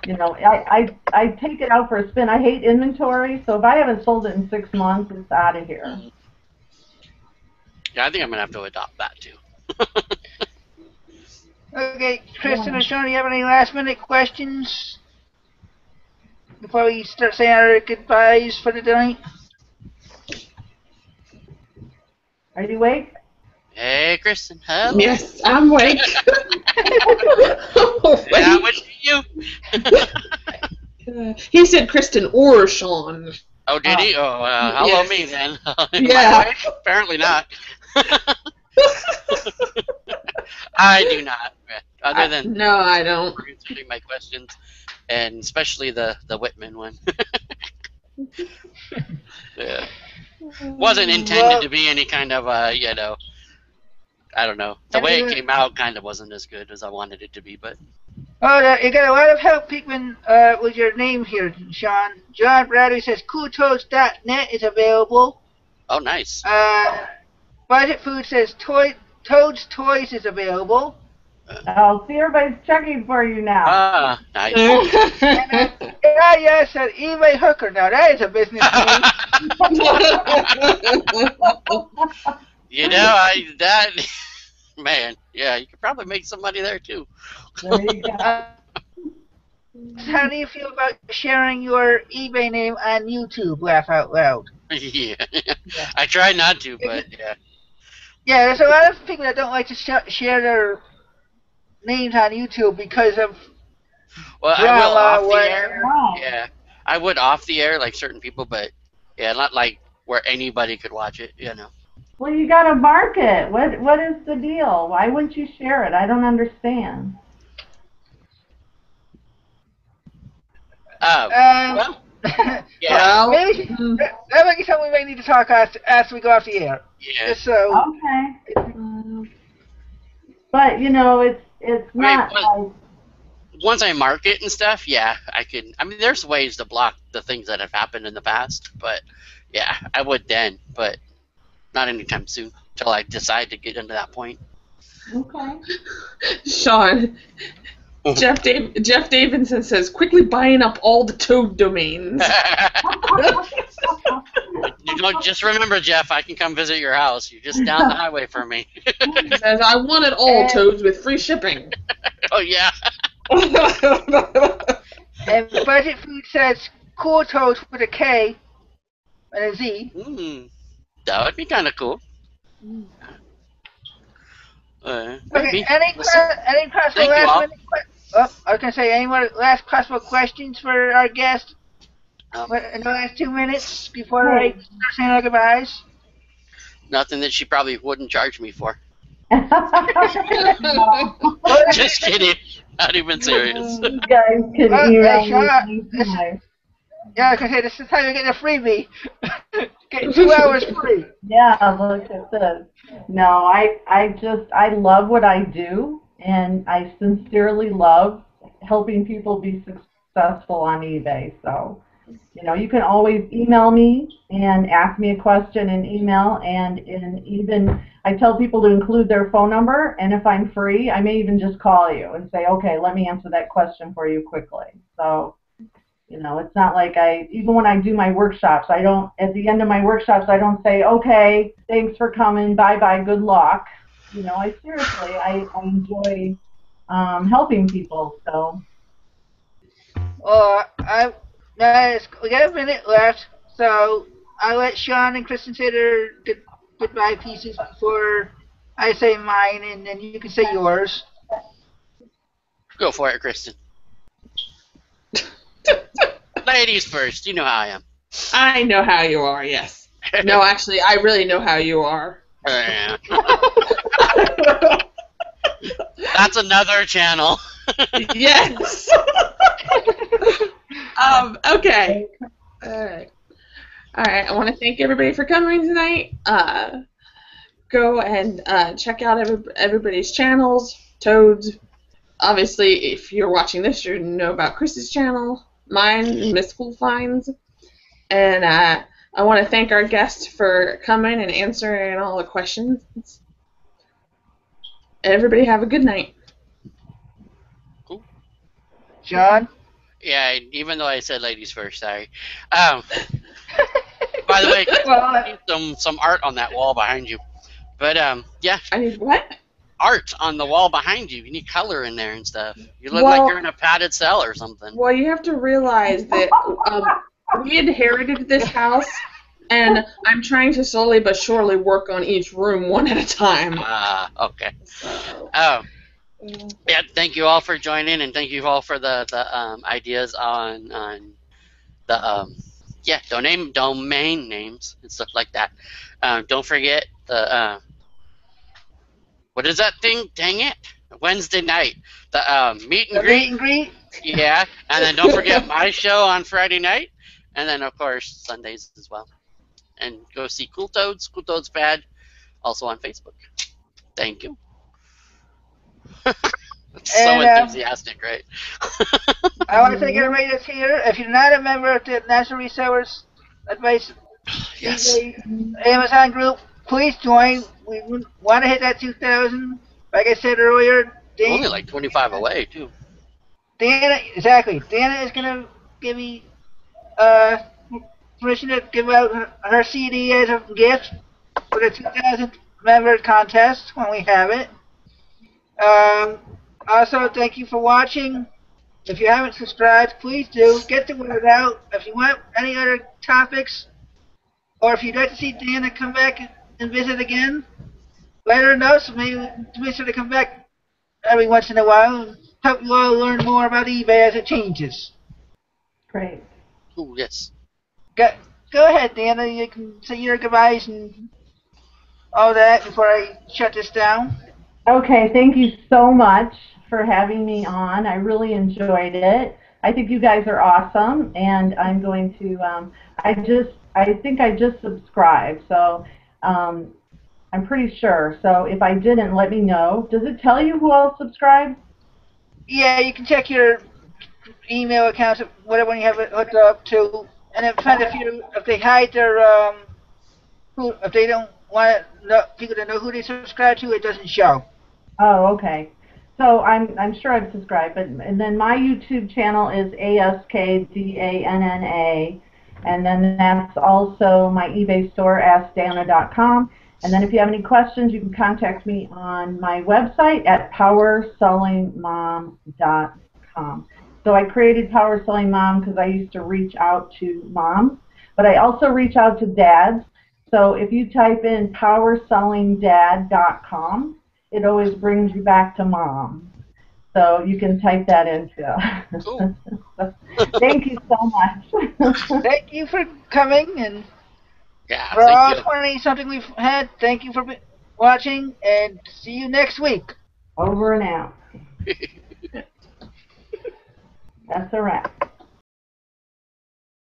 you know, I take it out for a spin. I hate inventory, so if I haven't sold it in 6 months, it's out of here. Yeah, I think I'm gonna have to adopt that too. Okay, Kristen and Sean, do you have any last-minute questions before we start saying our goodbyes for the night? Are you awake? Hey, Kristen. Hello. Yes, I'm awake. Yeah, which you? He said Kristen or Sean. Oh, did he? Oh, hello Yes. me then. Yeah. Apparently not. I do not. Other than no, I don't. answering my questions, and especially the Whitman one. Yeah. Wasn't intended to be any kind of you know, I don't know. The way it came out kind of wasn't as good as I wanted it to be, but. Oh, you got a lot of help, Pickman, with your name here, Sean. John Bradley says CoolToads.net is available. Oh, nice. Budget Food says Toad's Toys is available. Oh, see, everybody's checking for you now. Ah, nice. Yeah, said eBay Hooker. Now that is a business name. You know, man, yeah, you could probably make some money there too. There you go. How do you feel about sharing your eBay name on YouTube? Laugh out loud. Yeah. I try not to, but yeah. Yeah, there's a lot of people that don't like to share their names on YouTube because of Well, I will off the air. Wow. Yeah, I would off the air, like certain people, but yeah, not like where anybody could watch it, you know. Well, you got to market. What is the deal? Why wouldn't you share it? I don't understand. Well, yeah. Maybe that might be something we may need to talk as we go off the air. Yeah. Just so. Okay. But you know, it's not like. Once I mark it and stuff, yeah, I can. I mean, there's ways to block the things that have happened in the past, but yeah, I would then, but not anytime soon until I decide to get into that point. Okay. Sean, Jeff Davidson says, quickly buying up all the Toad domains. You don't just remember, Jeff, I can come visit your house. You're just down the highway from me. He says, I wanted all Toads with free shipping. Oh, yeah. And Budget Food says Cool Toads with a K and a Z. That would be kind of cool. Okay, any possible last minute I was going to say, any more last possible questions for our guest in the last 2 minutes before I start saying our goodbyes? Nothing that she probably wouldn't charge me for. No. Just kidding. Not even serious. You guys can email me. Yeah, I was going to say, this is how you get a freebie. Get 2 hours free. Yeah, look at this. No, I love what I do, and I sincerely love helping people be successful on eBay. So, you know, you can always email me and ask me a question in email, and even I tell people to include their phone number, and if I'm free, I may even just call you and say, okay, let me answer that question for you quickly. So, you know, it's not like even when I do my workshops, at the end of my workshops, I don't say, okay, thanks for coming, bye-bye, good luck. You know, I enjoy helping people, so. We got a minute left, so I'll let Sean and Kristen say their goodbye pieces before I say mine, and then you can say yours. Go for it, Kristen. Ladies first. You know how I am. I know how you are, yes. No, actually, I really know how you are. That's another channel. Yes. Okay. All right. All right. I want to thank everybody for coming tonight. Go and check out everybody's channels. Toads. Obviously, if you're watching this, you know about Chris's channel, mine, Miss Cool Finds. And I want to thank our guest for coming and answering all the questions. Everybody have a good night. Cool. John? Yeah, even though I said ladies first, sorry. By the way, Well, some art on that wall behind you. But yeah, I need what? art on the wall behind you. You need color in there and stuff. You look like you're in a padded cell or something. Well, you have to realize that we inherited this house, and I'm trying to slowly but surely work on each room one at a time. Okay. Yeah, thank you all for joining, and thank you all for the ideas on the domain names and stuff like that. Don't forget the what is that thing? Dang it! Wednesday night, the meet and the greet. meet and greet? Yeah, and then don't forget my show on Friday night, and then of course Sundays as well. And go see Cool Toads, Cool Toads Bad, also on Facebook. Thank you. So enthusiastic, right? I want to thank everybody that's here. If you're not a member of the National Resellers Advice Yes. Amazon group, please join. We want to hit that 2,000. Like I said earlier, Only like 25 away, too. Danna is going to give me permission to give out her CD as a gift for the 2,000 member contest when we have it. Also, thank you for watching. If you haven't subscribed, please do. Get the word out. If you want any other topics, or if you'd like to see Danna come back and visit again, let her know so maybe we sort of come back every once in a while and help you all learn more about eBay as it changes. Great. Oh, yes. Go ahead, Danna. You can say your goodbyes and all that before I shut this down. Okay, thank you so much for having me on. I really enjoyed it. I think you guys are awesome, and I'm going to, I think I just subscribed, so I'm pretty sure. So if I didn't, let me know. Does it tell you who else subscribed? Yeah, you can check your email accounts, whatever one you have it hooked up to, and if they hide their if they don't want people to know who they subscribe to, it doesn't show. Oh, okay. So I'm sure I've subscribed, and then my YouTube channel is AskDanna, and then that's also my eBay store, AskDanna.com. And then if you have any questions, you can contact me on my website at PowerSellingMom.com. So I created Power Selling Mom because I used to reach out to moms, but I also reach out to dads. So if you type in PowerSellingDad.com, it always brings you back to mom. So you can type that in too. Cool. Thank you so much. Thank you for coming, and Yeah, for all thank you. 20-something we've had, thank you for watching, and see you next week. Over and out. That's a wrap.